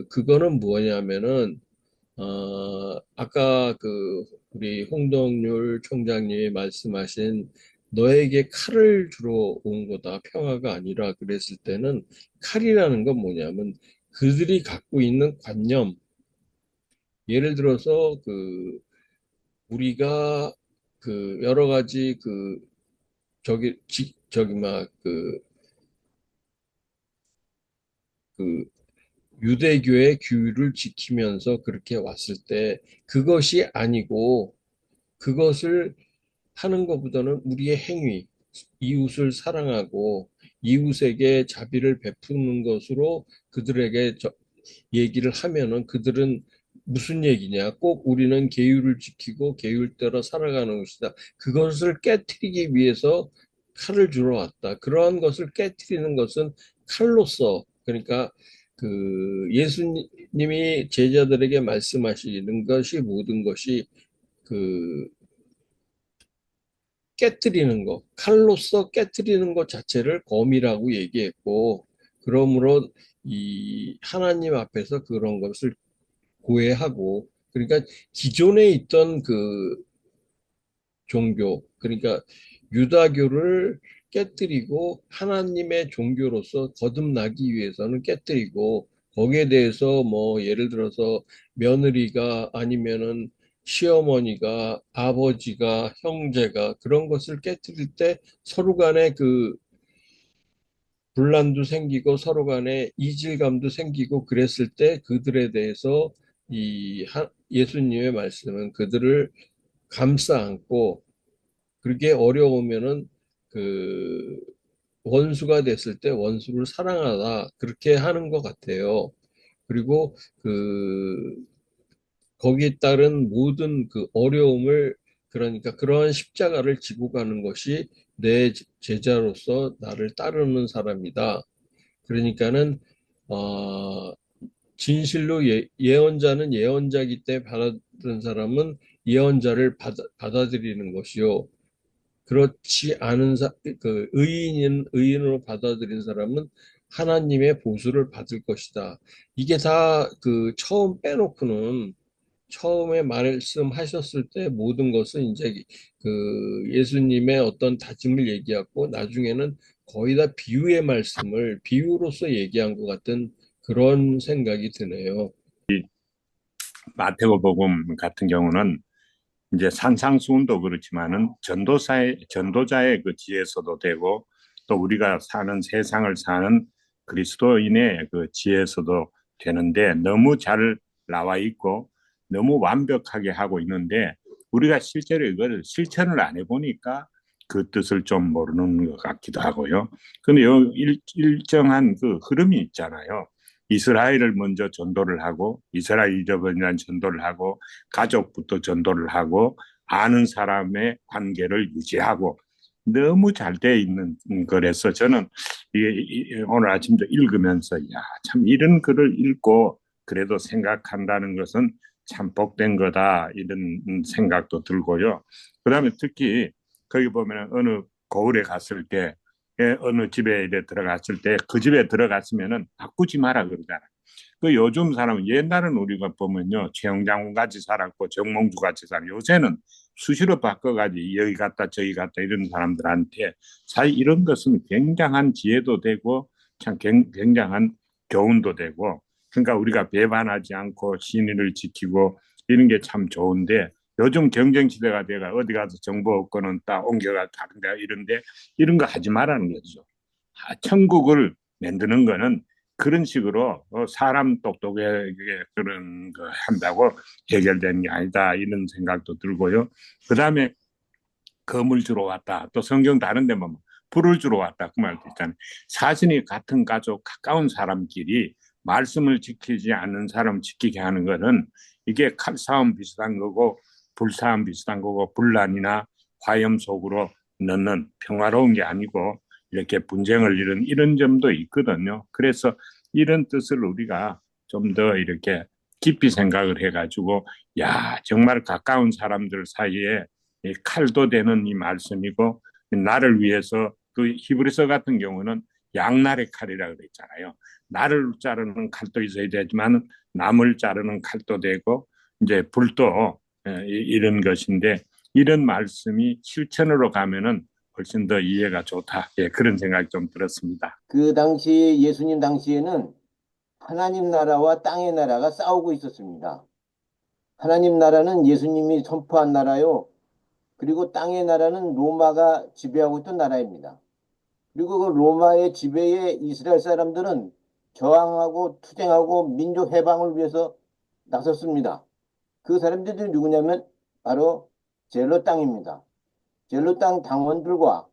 그거는 뭐냐면은 아까 우리 홍동률 총장님이 말씀하신 너에게 칼을 주러 온 거다 평화가 아니라 그랬을 때는 칼이라는 건 뭐냐면 그들이 갖고 있는 관념 예를 들어서 우리가 여러 가지 저기 막그 그 유대교의 규율을 지키면서 그렇게 왔을 때 그것이 아니고 그것을 하는 것보다는 우리의 행위, 이웃을 사랑하고 이웃에게 자비를 베푸는 것으로 그들에게 얘기를 하면은 그들은 무슨 얘기냐? 꼭 우리는 계율을 지키고 계율대로 살아가는 것이다. 그것을 깨트리기 위해서 칼을 주러 왔다. 그러한 것을 깨트리는 것은 칼로서, 그러니까 그 예수님이 제자들에게 말씀하시는 것이 모든 것이 그 깨트리는 것, 칼로서 깨트리는 것 자체를 검이라고 얘기했고, 그러므로 이 하나님 앞에서 그런 것을 고해하고, 그러니까 기존에 있던 그 종교, 그러니까 유다교를 깨뜨리고 하나님의 종교로서 거듭나기 위해서는 깨뜨리고, 거기에 대해서 뭐 예를 들어서 며느리가 아니면은 시어머니가 아버지가 형제가 그런 것을 깨뜨릴 때 서로 간에 그 분란도 생기고 서로 간에 이질감도 생기고 그랬을 때 그들에 대해서 예수님의 말씀은 그들을 감싸 안고 그렇게 어려우면은 그 원수가 됐을 때 원수를 사랑하다 그렇게 하는 것 같아요. 그리고 그 거기에 따른 모든 그 어려움을 그러니까 그러한 십자가를 지고 가는 것이 내 제자로서 나를 따르는 사람이다. 그러니까는 어, 진실로 예언자는 예언자이기 때문에 받아들인 사람은 예언자를 받아들이는 것이요. 그렇지 않은 그 의인으로 받아들인 사람은 하나님의 보수를 받을 것이다. 이게 다 그 처음 빼놓고는 처음에 말씀하셨을 때 모든 것은 이제 그 예수님의 어떤 다짐을 얘기하고 나중에는 거의 다 비유의 말씀을 비유로서 얘기한 것 같은 그런 생각이 드네요. 마태복음 같은 경우는 이제 산상수훈도 그렇지만은 전도자의 그 지혜서도 되고 또 우리가 사는 세상을 사는 그리스도인의 그 지혜서도 되는데 너무 잘 나와 있고 너무 완벽하게 하고 있는데 우리가 실제로 이걸 실천을 안 해보니까 그 뜻을 좀 모르는 것 같기도 하고요. 근데 일정한 그 흐름이 있잖아요. 이스라엘을 먼저 전도를 하고 이스라엘 잃어버린 전도를 하고 가족부터 전도를 하고 아는 사람의 관계를 유지하고 너무 잘 돼 있는 거라서 저는 오늘 아침도 읽으면서 야, 참 이런 글을 읽고 그래도 생각한다는 것은 참 복된 거다 이런 생각도 들고요. 그다음에 특히 거기 보면 어느 고을에 갔을 때 어느 집에 들어갔을 때 그 집에 들어갔으면은 바꾸지 마라 그러잖아요. 그 요즘 사람은 옛날은 우리가 보면요 최영장군 같이 살았고 정몽주 같이 살았고 요새는 수시로 바꿔가지고 여기 갔다 저기 갔다 이런 사람들한테 사실 이런 것은 굉장한 지혜도 되고 참 굉장한 교훈도 되고 그러니까 우리가 배반하지 않고 신의를 지키고 이런 게 참 좋은데 요즘 경쟁 시대가 돼가 어디 가서 정보 얻고는 딱 옮겨가 다른 데 이런데 이런 거 하지 말라는 거죠. 천국을 만드는 거는 그런 식으로 사람 똑똑하게 그런 거 한다고 해결되는 게 아니다 이런 생각도 들고요. 그 다음에 검을 주러 왔다. 또 성경 다른 데 보면 불을 주러 왔다. 그 말도 있잖아요. 사실이 같은 가족 가까운 사람끼리 말씀을 지키지 않는 사람 지키게 하는 거는 이게 칼싸움 비슷한 거고 불싸움 비슷한 거고 분란이나 화염 속으로 넣는 평화로운 게 아니고 이렇게 분쟁을 이런 점도 있거든요. 그래서 이런 뜻을 우리가 좀 더 이렇게 깊이 생각을 해가지고 야 정말 가까운 사람들 사이에 칼도 되는 이 말씀이고 나를 위해서 그 히브리서 같은 경우는 양날의 칼이라고 그랬잖아요. 나를 자르는 칼도 있어야 되지만 남을 자르는 칼도 되고 이제 불도 이런 것인데 이런 말씀이 실천으로 가면은 훨씬 더 이해가 좋다. 예, 그런 생각이 좀 들었습니다. 그 당시 예수님 당시에는 하나님 나라와 땅의 나라가 싸우고 있었습니다. 하나님 나라는 예수님이 선포한 나라요. 그리고 땅의 나라는 로마가 지배하고 있던 나라입니다. 그리고 그 로마의 지배에 이스라엘 사람들은 저항하고 투쟁하고 민족 해방을 위해서 나섰습니다. 그 사람들이 누구냐면 바로 젤로 땅입니다. 젤로 땅 당원들과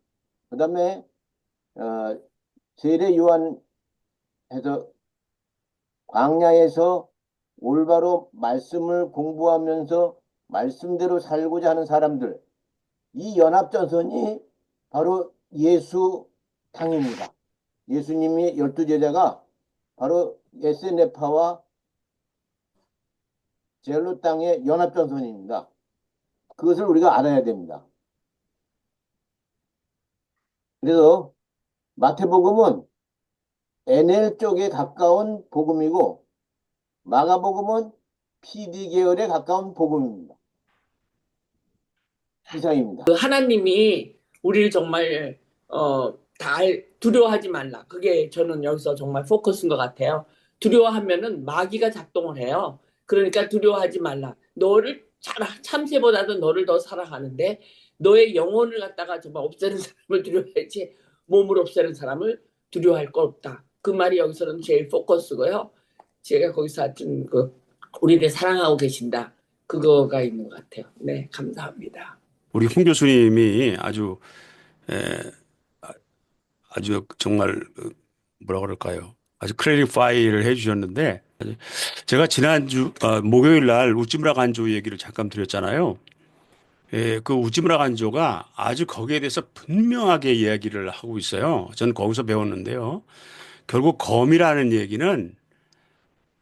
그다음에 세례 요한해서 광야에서 올바로 말씀을 공부하면서 말씀대로 살고자 하는 사람들, 이 연합전선이 바로 예수 당입니다. 예수님이 12제자가 바로 에세네파와 젤로 땅의 연합전선입니다. 그것을 우리가 알아야 됩니다. 그래서 마태복음은 NL 쪽에 가까운 복음이고 마가복음은 PD 계열에 가까운 복음입니다. 이상입니다. 그 하나님이 우리를 정말 다 두려워하지 말라. 그게 저는 여기서 정말 포커스인 것 같아요. 두려워하면은 마귀가 작동을 해요. 그러니까 두려워하지 말라. 너를 참새보다도 너를 더 사랑하는데 너의 영혼을 갖다가 정말 없애는 사람을 두려워하지 몸을 없애는 사람을 두려워할 거 없다. 그 말이 여기서는 제일 포커스고요. 제가 거기서 하여튼 우리를 사랑하고 계신다. 그거가 있는 것 같아요. 네, 감사합니다. 우리 홍 교수님이 아주 정말 뭐라 그럴까요? 아주 클래리파이를 해주셨는데 제가 지난주 목요일 날 우찌무라 간조 얘기를 잠깐 드렸잖아요. 그 우찌무라 간조가 아주 거기에 대해서 분명하게 이야기를 하고 있어요. 저는 거기서 배웠는데요. 결국 검이라는 얘기는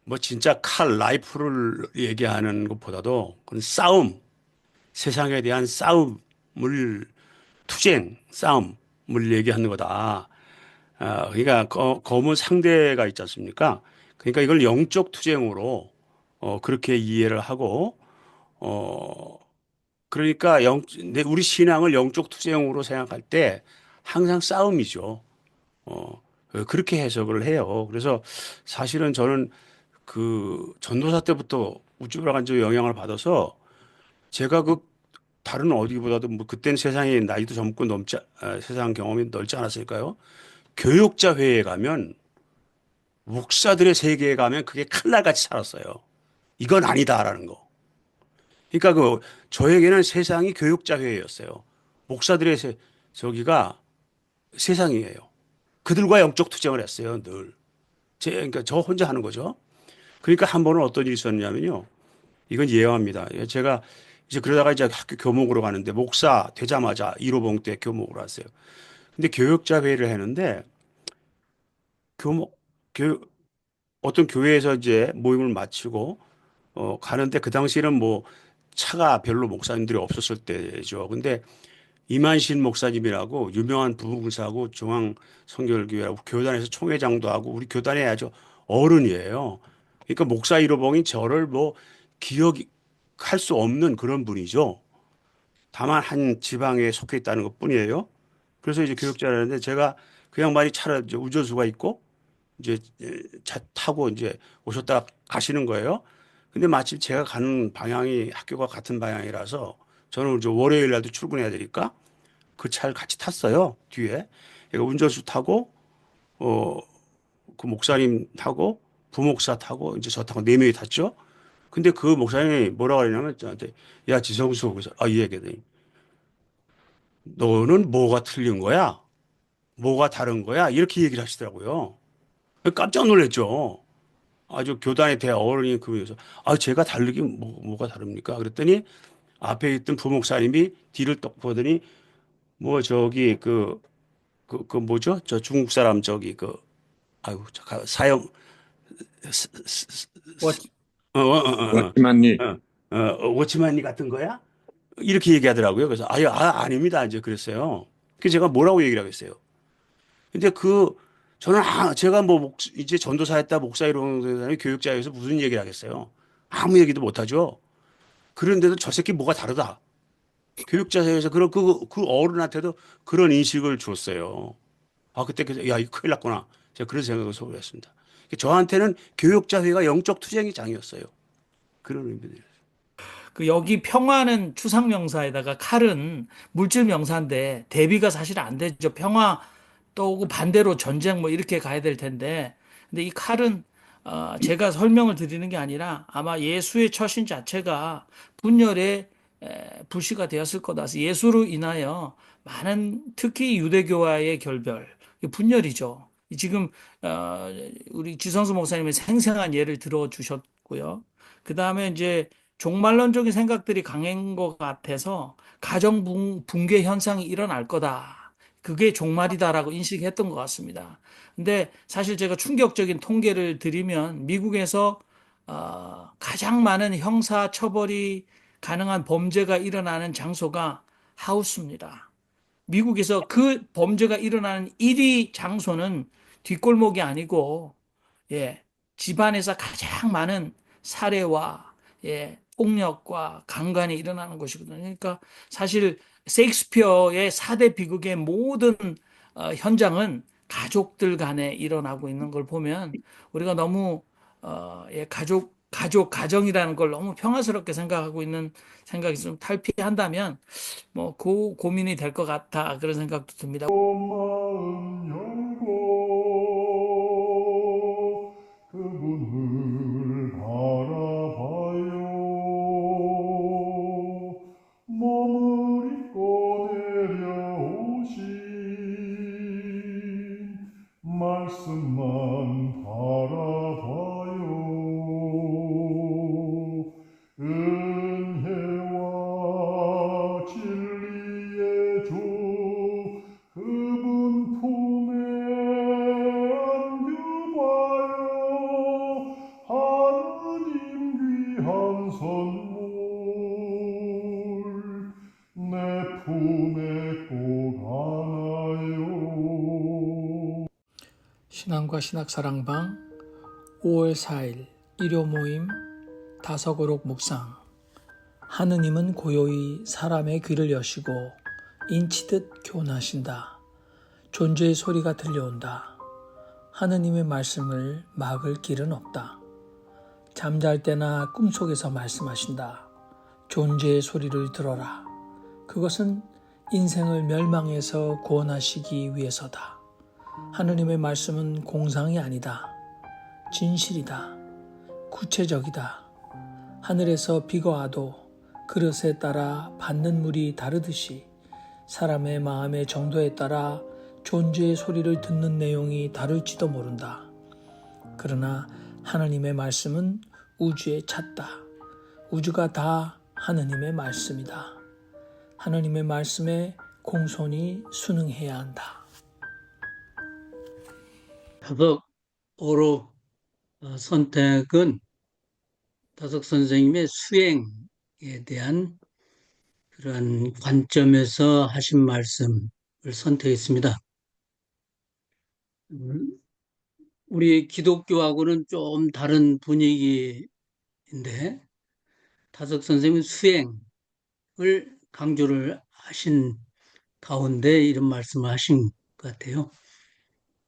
뭐 진짜 칼, 라이프를 얘기하는 것보다도 그건 싸움, 세상에 대한 싸움을 투쟁, 싸움을 얘기하는 거다. 그러니까 검은 상대가 있지 않습니까? 그러니까 이걸 영적 투쟁으로 그렇게 이해를 하고 그러니까 우리 신앙을 영적 투쟁으로 생각할 때 항상 싸움이죠. 그렇게 해석을 해요. 그래서 사실은 저는 그 전도사 때부터 우쭈브라 간조 영향을 받아서 제가 다른 어디보다도 뭐 그때는 세상에 나이도 젊고 세상 경험이 넓지 않았을까요? 교육자 회의에 가면 목사들의 세계에 가면 그게 칼날같이 살았어요. 이건 아니다라는 거. 그러니까 저에게는 세상이 교육자 회의였어요. 목사들의 저기가 세상이에요. 그들과 영적 투쟁을 했어요, 늘. 그러니까 저 혼자 하는 거죠. 그러니까 한 번은 어떤 일이 있었냐면요. 이건 예언합니다. 제가 그러다가 이제 학교 교목으로 가는데 목사 되자마자 1호봉 때 교목으로 왔어요. 근데 교육자 회의를 했는데 어떤 교회에서 이제 모임을 마치고 가는데 그 당시에는 뭐 차가 별로 목사님들이 없었을 때죠. 근데 이만신 목사님이라고 유명한 부부군사하고 중앙성결교회라고 교단에서 총회장도 하고 우리 교단의 아주 어른이에요. 그러니까 목사 1호봉이 저를 뭐 기억할 수 없는 그런 분이죠. 다만 한 지방에 속해 있다는 것 뿐이에요. 그래서 이제 교육자라는데 제가 그 양반이 차를 이제 운전수가 있고 이제 차 타고 이제 오셨다가 가시는 거예요. 근데 마침 제가 가는 방향이 학교가 같은 방향이라서 저는 이제 월요일 날도 출근해야 되니까 그 차를 같이 탔어요. 뒤에. 그러니까 운전수 타고 그 목사님 타고 부목사 타고 이제 저 타고 4명이 탔죠. 근데 그 목사님이 뭐라고 하냐면 저한테 야 지성수 그래서 이 얘기더니 너는 뭐가 틀린 거야? 뭐가 다른 거야? 이렇게 얘기를 하시더라고요. 깜짝 놀랐죠. 아주 교단의 대어른이 그분에서 제가 다르게 뭐가 다릅니까? 그랬더니 앞에 있던 부목사님이 뒤를 똑 보더니 뭐 저기 그 뭐죠? 저 중국 사람 저기 사형 워치만니 워치만니 같은 거야? 이렇게 얘기하더라고요. 그래서 아닙니다. 이제 그랬어요. 그래서 제가 뭐라고 얘기를 하겠어요. 근데 저는 제가 뭐 이제 전도사였다 목사 이런 사람이 교육자에서 무슨 얘기를 하겠어요. 아무 얘기도 못 하죠. 그런데도 저 새끼 뭐가 다르다. 교육자에서 그 어른한테도 그런 인식을 줬어요. 그때 야, 이거 큰일 났구나. 제가 그런 생각을 소개했습니다. 저한테는 교육자 회의가 영적 투쟁의 장이었어요. 그런 의미들이었어요. 여기 평화는 추상 명사에다가 칼은 물질 명사인데 대비가 사실 안 되죠. 평화 또 오고 반대로 전쟁 뭐 이렇게 가야 될 텐데 근데 이 칼은 제가 설명을 드리는 게 아니라 아마 예수의 처신 자체가 분열의 불씨가 되었을 거다. 그래서 예수로 인하여 많은 특히 유대교와의 결별, 분열이죠. 지금 어, 우리 지성수 목사님의 생생한 예를 들어주셨고요. 그 다음에 이제 종말론적인 생각들이 강한 것 같아서 가정 붕괴 현상이 일어날 거다. 그게 종말이다라고 인식했던 것 같습니다. 근데 사실 제가 충격적인 통계를 드리면 미국에서 가장 많은 형사 처벌이 가능한 범죄가 일어나는 장소가 하우스입니다. 미국에서 그 범죄가 일어나는 1위 장소는 뒷골목이 아니고, 예, 집안에서 가장 많은 살해와, 예, 폭력과 강간이 일어나는 곳이거든요. 그러니까 사실 셰익스피어의 4대 비극의 모든 현장은 가족들 간에 일어나고 있는 걸 보면 우리가 너무, 예, 가정이라는 걸 너무 평화스럽게 생각하고 있는 생각이 좀 탈피한다면 뭐 고민이 될 것 같아 그런 생각도 듭니다. 마음 열고 그분을 바라봐요. 몸을 입고 내려오신 말씀만 바라봐요. 은혜와 진리의 주 그분 품에 안겨봐요. 하느님 귀한 선물 내 품에 꼭 안아요. 신앙과 신학사랑방 5월 4일 일요 모임 다서고록 묵상. 하느님은 고요히 사람의 귀를 여시고 인치듯 교훈하신다. 존재의 소리가 들려온다. 하느님의 말씀을 막을 길은 없다. 잠잘 때나 꿈속에서 말씀하신다. 존재의 소리를 들어라. 그것은 인생을 멸망에서 구원하시기 위해서다. 하느님의 말씀은 공상이 아니다. 진실이다. 구체적이다. 하늘에서 비가 와도 그릇에 따라 받는 물이 다르듯이 사람의 마음의 정도에 따라 존재의 소리를 듣는 내용이 다를지도 모른다. 그러나 하느님의 말씀은 우주에 찼다. 우주가 다 하느님의 말씀이다. 하느님의 말씀에 공손히 순응해야 한다. 다덕어로 선택은 다덕 선생님의 수행에 대한 그런 관점에서 하신 말씀을 선택했습니다. 우리 기독교하고는 좀 다른 분위기인데 다덕 선생님은 수행을 강조를 하신 가운데 이런 말씀을 하신 것 같아요.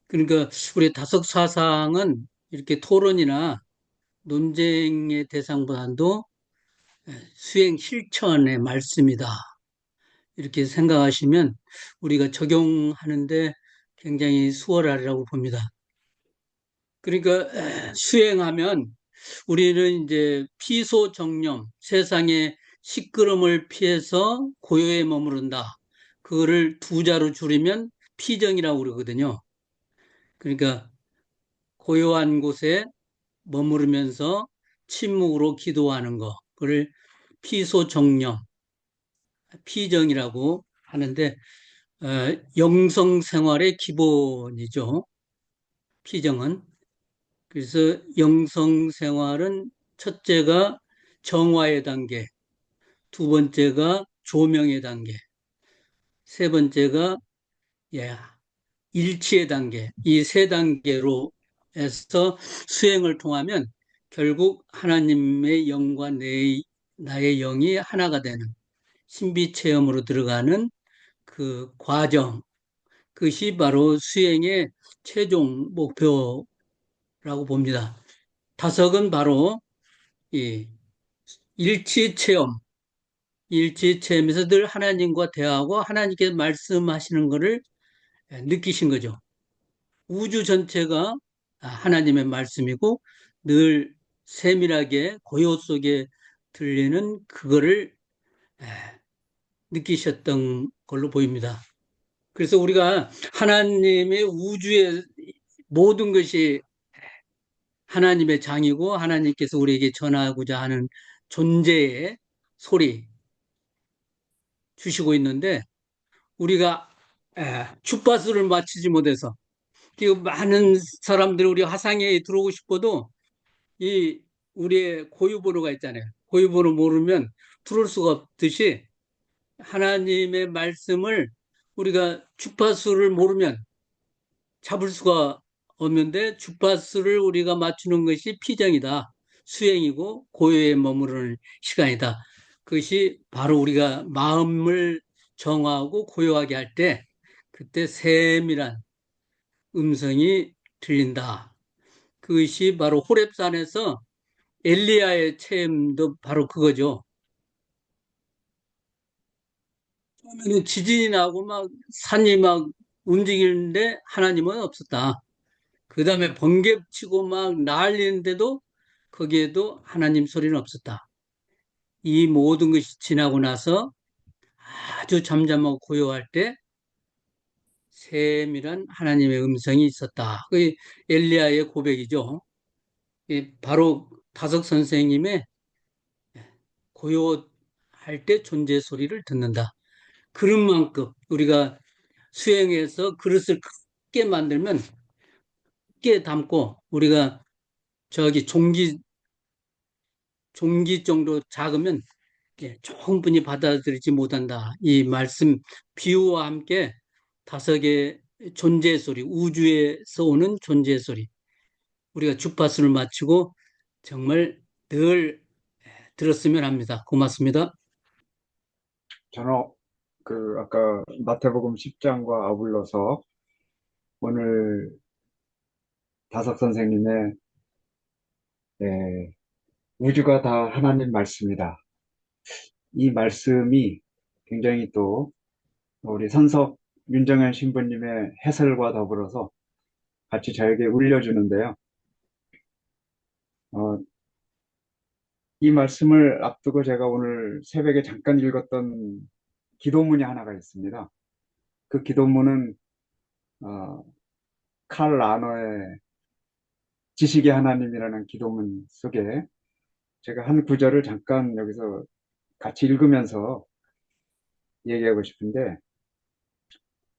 그러니까 우리 다섯 사상은 이렇게 토론이나 논쟁의 대상보다도 수행 실천의 말씀이다. 이렇게 생각하시면 우리가 적용하는데 굉장히 수월하리라고 봅니다. 그러니까 수행하면 우리는 이제 피소정념, 세상의 시끄러움을 피해서 고요에 머무른다. 그거를 두 자로 줄이면 피정이라고 그러거든요. 그러니까 고요한 곳에 머무르면서 침묵으로 기도하는 거, 그걸 피소정념, 피정이라고 하는데 영성생활의 기본이죠. 피정은. 그래서 영성생활은 첫째가 정화의 단계, 두 번째가 조명의 단계, 세 번째가 일치의 단계, 이 세 단계로 해서 수행을 통하면 결국 하나님의 영과 나의 영이 하나가 되는 신비체험으로 들어가는 그 과정, 그것이 바로 수행의 최종 목표라고 봅니다. 다석은 바로 이 일치체험에서 늘 하나님과 대화하고 하나님께서 말씀하시는 것을 느끼신 거죠. 우주 전체가 하나님의 말씀이고 늘 세밀하게 고요 속에 들리는 그거를 에, 느끼셨던 걸로 보입니다. 그래서 우리가 하나님의 우주의 모든 것이 하나님의 장이고 하나님께서 우리에게 전하고자 하는 존재의 소리 주시고 있는데 우리가 주파수를 맞추지 못해서 그 많은 사람들이 우리 화상에 들어오고 싶어도 이 우리의 고유번호가 있잖아요. 고유번호 모르면 들어올 수가 없듯이 하나님의 말씀을 우리가 주파수를 모르면 잡을 수가 없는데 주파수를 우리가 맞추는 것이 피정이다. 수행이고 고요에 머무르는 시간이다. 그것이 바로 우리가 마음을 정하고 고요하게 할 때 그때 세밀한 음성이 들린다. 그것이 바로 호렙산에서 엘리야의 체험도 바로 그거죠. 처음에는 지진이 나고 막 산이 막 움직이는데 하나님은 없었다. 그 다음에 번개 치고 막 난리는데도 거기에도 하나님 소리는 없었다. 이 모든 것이 지나고 나서 아주 잠잠하고 고요할 때 세밀한 하나님의 음성이 있었다. 그게 엘리야의 고백이죠. 바로 다석 선생님의 고요할 때 존재 소리를 듣는다. 그릇만큼 우리가 수행해서 그릇을 크게 만들면 크게 담고 우리가 저기 종기 정도 작으면 충분히 받아들이지 못한다. 이 말씀 비유와 함께 다섯의 존재 소리, 우주에서 오는 존재 소리. 우리가 주파수를 맞추고 정말 늘 들었으면 합니다. 고맙습니다. 저는 아까 마태복음 10장과 아울러서 오늘 다석 선생님의 우주가 다 하나님 말씀이다. 이 말씀이 굉장히 또 우리 선석 윤정현 신부님의 해설과 더불어서 같이 저에게 울려주는데요. 이 말씀을 앞두고 제가 오늘 새벽에 잠깐 읽었던 기도문이 하나가 있습니다. 그 기도문은 칼 라너의 지식의 하나님이라는 기도문 속에 제가 한 구절을 잠깐 여기서 같이 읽으면서 얘기하고 싶은데,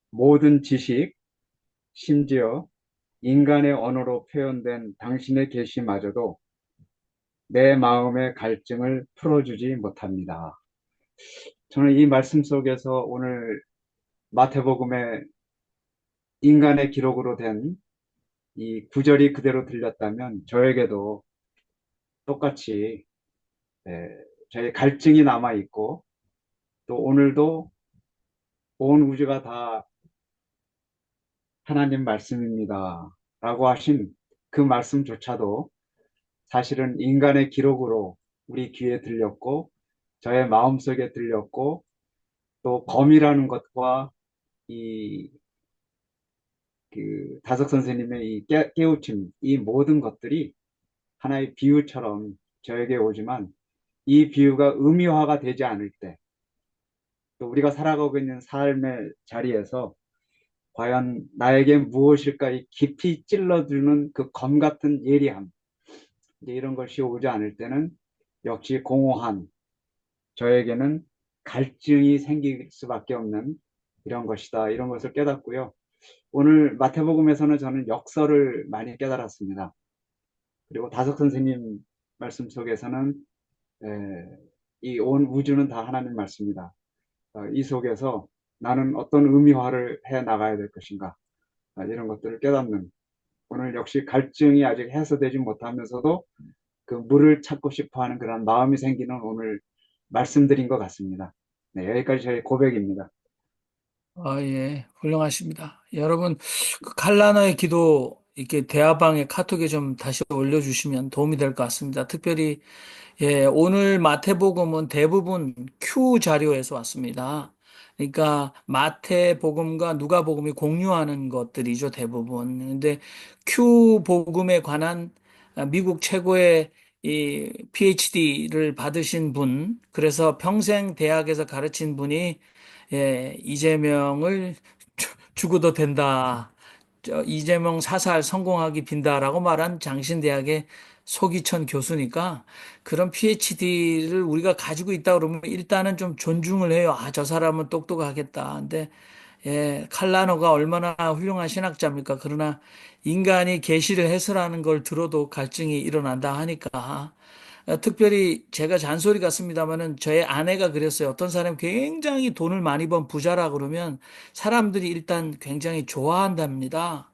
모든 지식, 심지어 인간의 언어로 표현된 당신의 계시마저도 내 마음의 갈증을 풀어주지 못합니다. 저는 이 말씀 속에서 오늘 마태복음의 인간의 기록으로 된 이 구절이 그대로 들렸다면 저에게도 똑같이 저의 갈증이 남아있고, 또 오늘도 온 우주가 다 하나님 말씀입니다 라고 하신 그 말씀조차도 사실은 인간의 기록으로 우리 귀에 들렸고 저의 마음속에 들렸고, 또 검이라는 것과 다석 선생님의 이 깨우침, 이 모든 것들이 하나의 비유처럼 저에게 오지만, 이 비유가 의미화가 되지 않을 때, 또 우리가 살아가고 있는 삶의 자리에서 과연 나에게 무엇일까 이 깊이 찔러주는 그 검 같은 예리함, 이런 것이 오지 않을 때는 역시 공허한, 저에게는 갈증이 생길 수밖에 없는 이런 것이다, 이런 것을 깨닫고요. 오늘 마태복음에서는 저는 역설을 많이 깨달았습니다. 그리고 다석 선생님 말씀 속에서는 이 온 우주는 다 하나님 말씀이다. 이 속에서 나는 어떤 의미화를 해 나가야 될 것인가, 이런 것들을 깨닫는, 오늘 역시 갈증이 아직 해소되지 못하면서도 그 물을 찾고 싶어하는 그런 마음이 생기는 오늘 말씀드린 것 같습니다. 네, 여기까지 저의 고백입니다. 예, 훌륭하십니다. 여러분, 그 칼라나의 기도 이렇게 대화방에 카톡에 좀 다시 올려주시면 도움이 될 것 같습니다. 특별히 오늘 마태복음은 대부분 Q 자료에서 왔습니다. 그러니까 마태복음과 누가복음이 공유하는 것들이죠, 대부분. 근데 큐 복음에 관한 미국 최고의 이 PhD를 받으신 분, 그래서 평생 대학에서 가르친 분이 이재명을 죽어도 된다. 이재명 사살 성공하기 빈다라고 말한 장신대학의 소기천 교수니까 그런 PhD를 우리가 가지고 있다 그러면 일단은 좀 존중을 해요. 아, 저 사람은 똑똑하겠다. 근데 칼라노가 얼마나 훌륭한 신학자입니까? 그러나 인간이 계시를 해설하는 걸 들어도 갈증이 일어난다 하니까 특별히 제가 잔소리 같습니다만은 저의 아내가 그랬어요. 어떤 사람이 굉장히 돈을 많이 번 부자라 그러면 사람들이 일단 굉장히 좋아한답니다.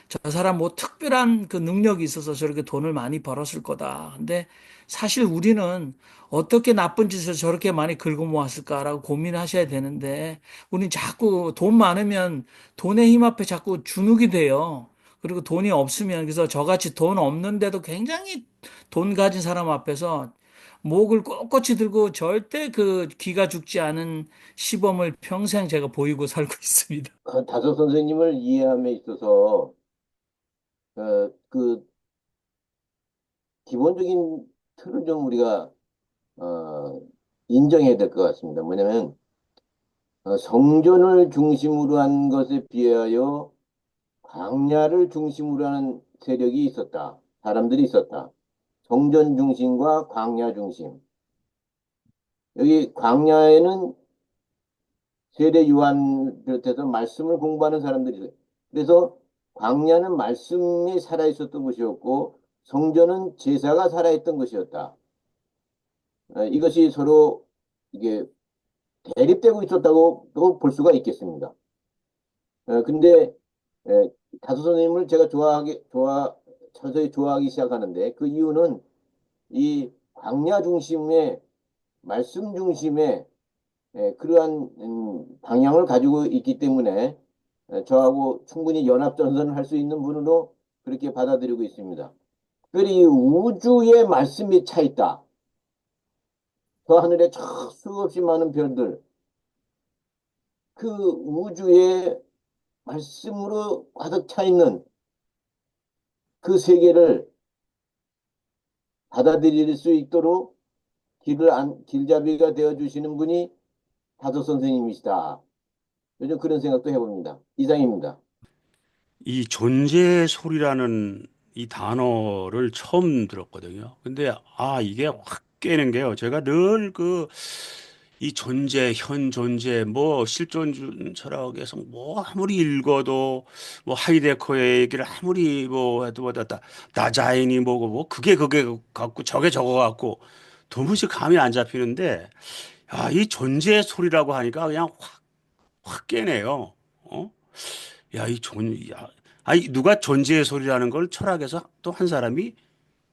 저 사람 뭐 특별한 그 능력이 있어서 저렇게 돈을 많이 벌었을 거다. 근데 사실 우리는 어떻게 나쁜 짓을 저렇게 많이 긁어 모았을까라고 고민하셔야 되는데 우리는 자꾸 돈 많으면 돈의 힘 앞에 자꾸 주눅이 돼요. 그리고 돈이 없으면 그래서 저같이 돈 없는데도 굉장히 돈 가진 사람 앞에서 목을 꼿꼿이 들고 절대 그 기가 죽지 않은 시범을 평생 제가 보이고 살고 있습니다. 다섯 선생님을 이해함에 있어서 그 기본적인 틀을 좀 우리가 어, 인정해야 될 것 같습니다. 뭐냐면 성전을 중심으로 한 것에 비하여 광야를 중심으로 하는 세력이 있었다. 사람들이 있었다. 성전 중심과 광야 중심. 여기 광야에는 세례 요한 비롯해서 말씀을 공부하는 사람들이 있어요. 그래서 광야는 말씀이 살아있었던 것이었고 성전은 제사가 살아있던 것이었다. 이것이 서로 이게 대립되고 있었다고 또 볼 수가 있겠습니다. 근데 다수 선생님을 제가 서서히 좋아하기 시작하는데 그 이유는 이 광야 중심의 말씀 중심의 그러한 방향을 가지고 있기 때문에 저하고 충분히 연합전선을 할 수 있는 분으로 그렇게 받아들이고 있습니다. 특별히 우주에 말씀이 차 있다. 저 하늘에 수없이 많은 별들, 그 우주에 말씀으로 가득 차 있는 그 세계를 받아들일 수 있도록 길잡이가 되어주시는 분이 다섯 선생님이시다. 요즘 그런 생각도 해봅니다. 이상입니다. 이 존재의 소리라는 이 단어를 처음 들었거든요. 근데 이게 확 깨는 게요. 제가 늘 이 존재, 현 존재, 뭐 실존 철학에서 뭐 아무리 읽어도 뭐 하이데커의 얘기를 아무리 뭐 해도 나 자인이 뭐고 뭐 그게 같고 저게 저거 같고 도무지 감이 안 잡히는데 이 존재의 소리라고 하니까 그냥 확 깨네요. 어? 야, 누가 존재의 소리라는 걸 철학에서 또 한 사람이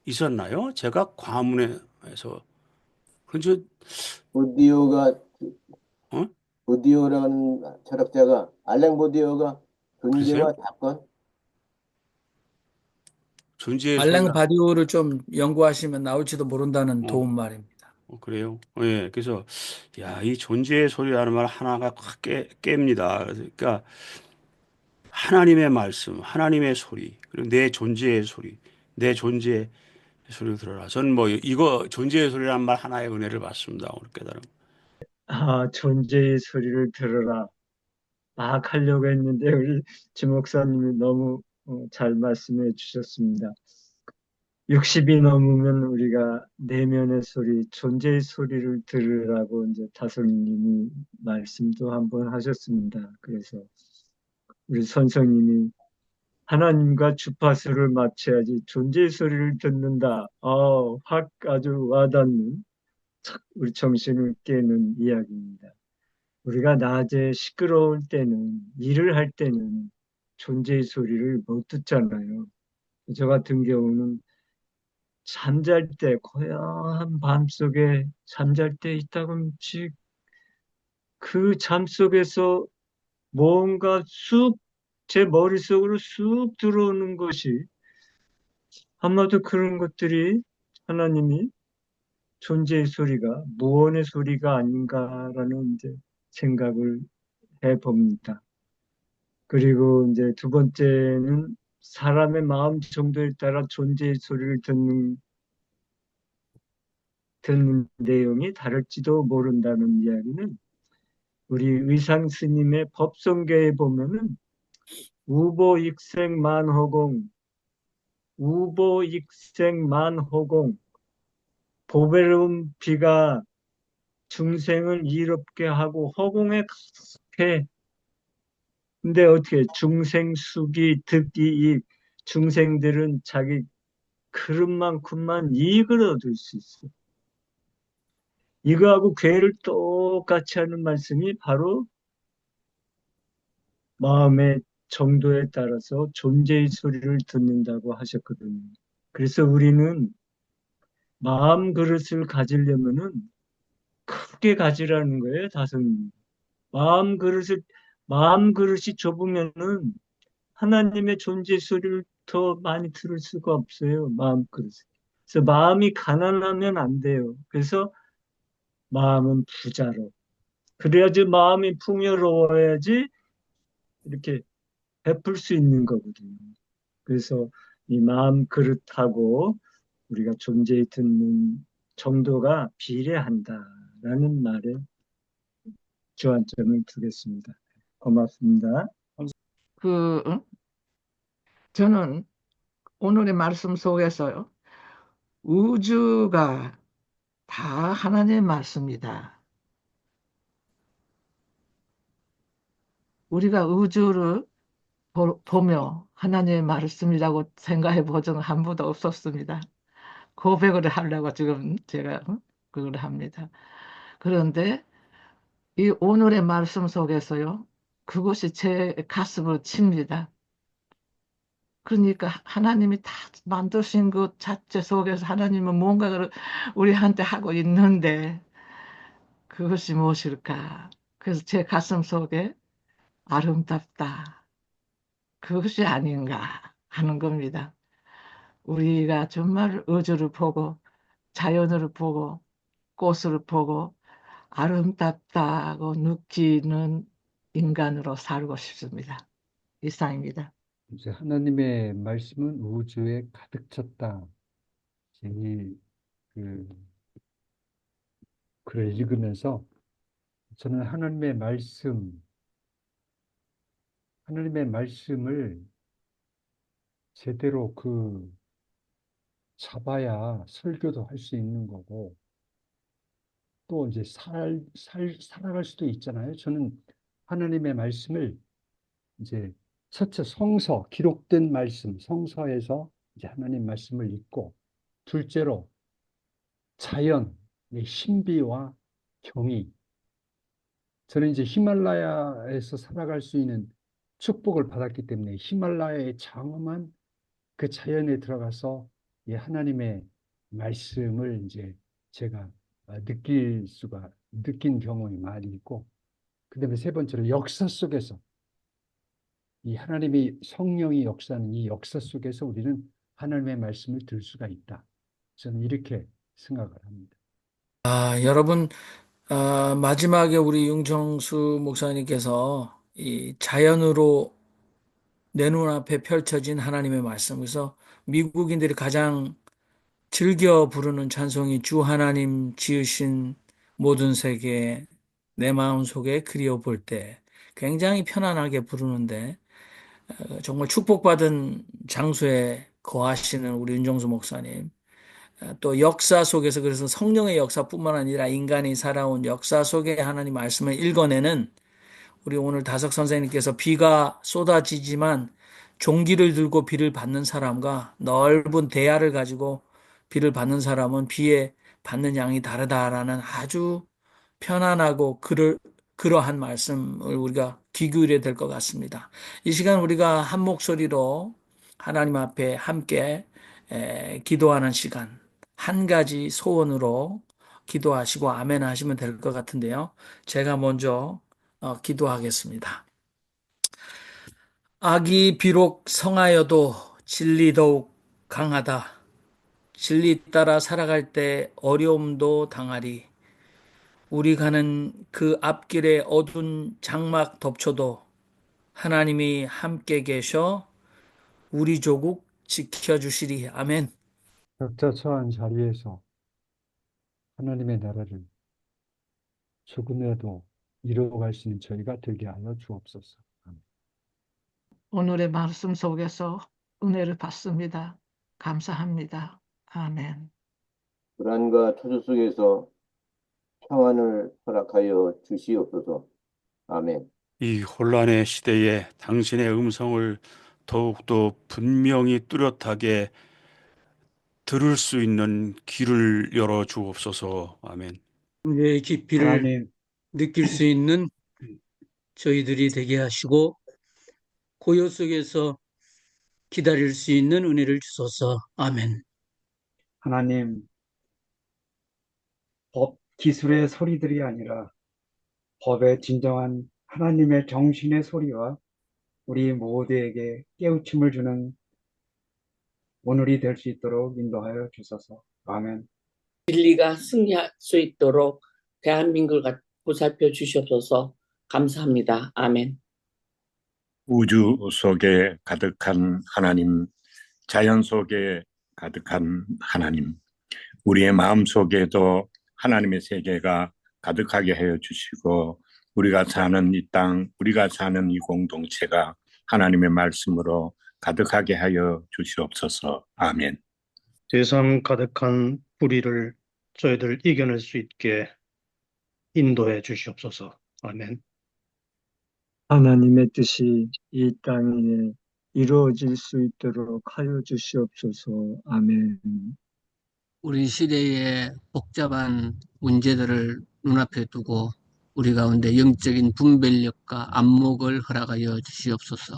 있었나요? 제가 과문에서 그저 보디오가 어? 보디오라는 철학자가 알랭 보디오가 글쎄요. 존재와 사건 존재의 알랭 소리라. 바디오를 좀 연구하시면 나올지도 모른다는 어, 도움말입니다. 그래요. 예, 그래서 이 존재의 소리라는 말 하나가 확 깹니다. 그러니까 하나님의 말씀, 하나님의 소리, 그리고 내 존재의 소리, 내 존재의 소리를 들어라. 저는 뭐 이거 존재의 소리라는 말 하나의 은혜를 받습니다. 오늘 깨달음. 존재의 소리를 들어라. 막 하려고 했는데 우리 주 목사님이 너무 잘 말씀해 주셨습니다. 60이 넘으면 우리가 내면의 소리, 존재의 소리를 들으라고 이제 다솔님이 말씀도 한번 하셨습니다. 그래서 우리 선생님이 하나님과 주파수를 맞춰야지 존재의 소리를 듣는다. 확 아주 와닿는 우리 정신을 깨는 이야기입니다. 우리가 낮에 시끄러울 때는, 일을 할 때는 존재의 소리를 못 듣잖아요. 저 같은 경우는 잠잘 때, 고요한 밤 속에 잠잘 때 있다금치 그 잠 속에서 뭔가 제 머릿속으로 쑥 들어오는 것이 아마도 그런 것들이 하나님이 존재의 소리가 무언의 소리가 아닌가라는 이제 생각을 봅니다. 그리고 이제 두 번째는 사람의 마음 정도에 따라 존재의 소리를 듣는 내용이 다를지도 모른다는 이야기는 우리 의상 스님의 법성계에 보면은 우보익생만호공, 우보익생만호공, 보배로운 비가 중생을 이롭게 하고 허공에 가득해. 근데 어떻게 중생수기 득이익, 중생들은 자기 그릇만큼만 이익을 얻을 수 있어. 이거하고 괴를 똑같이 하는 말씀이 바로 마음의 정도에 따라서 존재의 소리를 듣는다고 하셨거든요. 그래서 우리는 마음 그릇을 가지려면은 크게 가지라는 거예요, 다섯님. 마음 그릇이 좁으면은 하나님의 존재 소리를 더 많이 들을 수가 없어요, 마음 그릇. 그래서 마음이 가난하면 안 돼요. 그래서 마음은 부자로. 그래야지 마음이 풍요로워야지 이렇게 베풀 수 있는 거거든요. 그래서 이 마음 그릇하고 우리가 존재에 듣는 정도가 비례한다라는 말에 주안점을 두겠습니다. 고맙습니다. 응? 저는 오늘의 말씀 속에서요, 우주가 다 하나님의 말씀이다. 우리가 우주를 보며 하나님의 말씀이라고 생각해 본 적은 한 번도 없었습니다. 고백을 하려고 지금 제가 그걸 합니다. 그런데 이 오늘의 말씀 속에서요, 그것이 제 가슴을 칩니다. 그러니까 하나님이 다 만드신 것 자체 속에서 하나님은 뭔가를 우리한테 하고 있는데 그것이 무엇일까? 그래서 제 가슴 속에 아름답다. 그것이 아닌가 하는 겁니다. 우리가 정말 우주를 보고 자연을 보고 꽃을 보고 아름답다고 느끼는 인간으로 살고 싶습니다. 이상입니다. 이제 하나님의 말씀은 우주에 가득 찼다. 이 그 글을 읽으면서 저는 하나님의 말씀을 제대로 잡아야 설교도 할 수 있는 거고, 또 이제 살아갈 수도 있잖아요. 저는 하나님의 말씀을 이제 첫째 기록된 말씀, 성서에서 이제 하나님 말씀을 읽고, 둘째로 자연의 신비와 경이. 저는 이제 히말라야에서 살아갈 수 있는 축복을 받았기 때문에 히말라야의 장엄한 그 자연에 들어가서 이 하나님의 말씀을 이제 제가 느낀 경험이 많이 있고, 그다음에 세 번째로 역사 속에서 이 하나님의 성령이 역사하는 이 역사 속에서 우리는 하나님의 말씀을 들 수가 있다. 저는 이렇게 생각을 합니다. 여러분, 마지막에 우리 윤정수 목사님께서 이 자연으로 내 눈앞에 펼쳐진 하나님의 말씀. 그래서 미국인들이 가장 즐겨 부르는 찬송이 주 하나님 지으신 모든 세계 내 마음속에 그리워 볼 때 굉장히 편안하게 부르는데 정말 축복받은 장소에 거하시는 우리 윤정수 목사님. 또 역사 속에서 그래서 성령의 역사뿐만 아니라 인간이 살아온 역사 속에 하나님 말씀을 읽어내는 우리 오늘 다석 선생님께서 비가 쏟아지지만 종기를 들고 비를 받는 사람과 넓은 대야를 가지고 비를 받는 사람은 비에 받는 양이 다르다라는 아주 편안하고 그러한 말씀을 우리가 귀 기울여야 될 것 같습니다. 이 시간 우리가 한 목소리로 하나님 앞에 함께 기도하는 시간, 한 가지 소원으로 기도하시고 아멘 하시면 될 것 같은데요. 제가 먼저 기도하겠습니다. 악이 비록 성하여도 진리 더욱 강하다. 진리 따라 살아갈 때 어려움도 당하리. 우리 가는 그 앞길에 어두운 장막 덮쳐도 하나님이 함께 계셔 우리 조국 지켜주시리. 아멘. 각자 처한 자리에서 하나님의 나라를 조금이라도 이루어갈 수 있는 저희가 되게 하여 주옵소서. 아멘. 오늘의 말씀 속에서 은혜를 받습니다. 감사합니다. 아멘. 불안과 초조 속에서 평안을 허락하여 주시옵소서. 아멘. 이 혼란의 시대에 당신의 음성을 더욱더 분명히 뚜렷하게 들을 수 있는 귀를 열어 주옵소서. 아멘. 은혜의 깊이를 하나님, 느낄 수 있는 저희들이 되게 하시고 고요 속에서 기다릴 수 있는 은혜를 주소서. 아멘. 하나님, 법 기술의 소리들이 아니라 법의 진정한 하나님의 정신의 소리와 우리 모두에게 깨우침을 주는 오늘이 될 수 있도록 인도하여 주소서. 아멘. 진리가 승리할 수 있도록 대한민국을 보살펴 주시옵소서. 감사합니다. 아멘. 우주 속에 가득한 하나님, 자연 속에 가득한 하나님, 우리의 마음 속에도 하나님의 세계가 가득하게 하여 주시고 우리가 사는 이 땅, 우리가 사는 이 공동체가 하나님의 말씀으로 가득하게 하여 주시옵소서. 아멘. 세상 가득한 불의를 저희들 이겨낼 수 있게 인도해 주시옵소서. 아멘. 하나님의 뜻이 이 땅에 이루어질 수 있도록 하여 주시옵소서. 아멘. 우리 시대의 복잡한 문제들을 눈앞에 두고 우리 가운데 영적인 분별력과 안목을 허락하여 주시옵소서.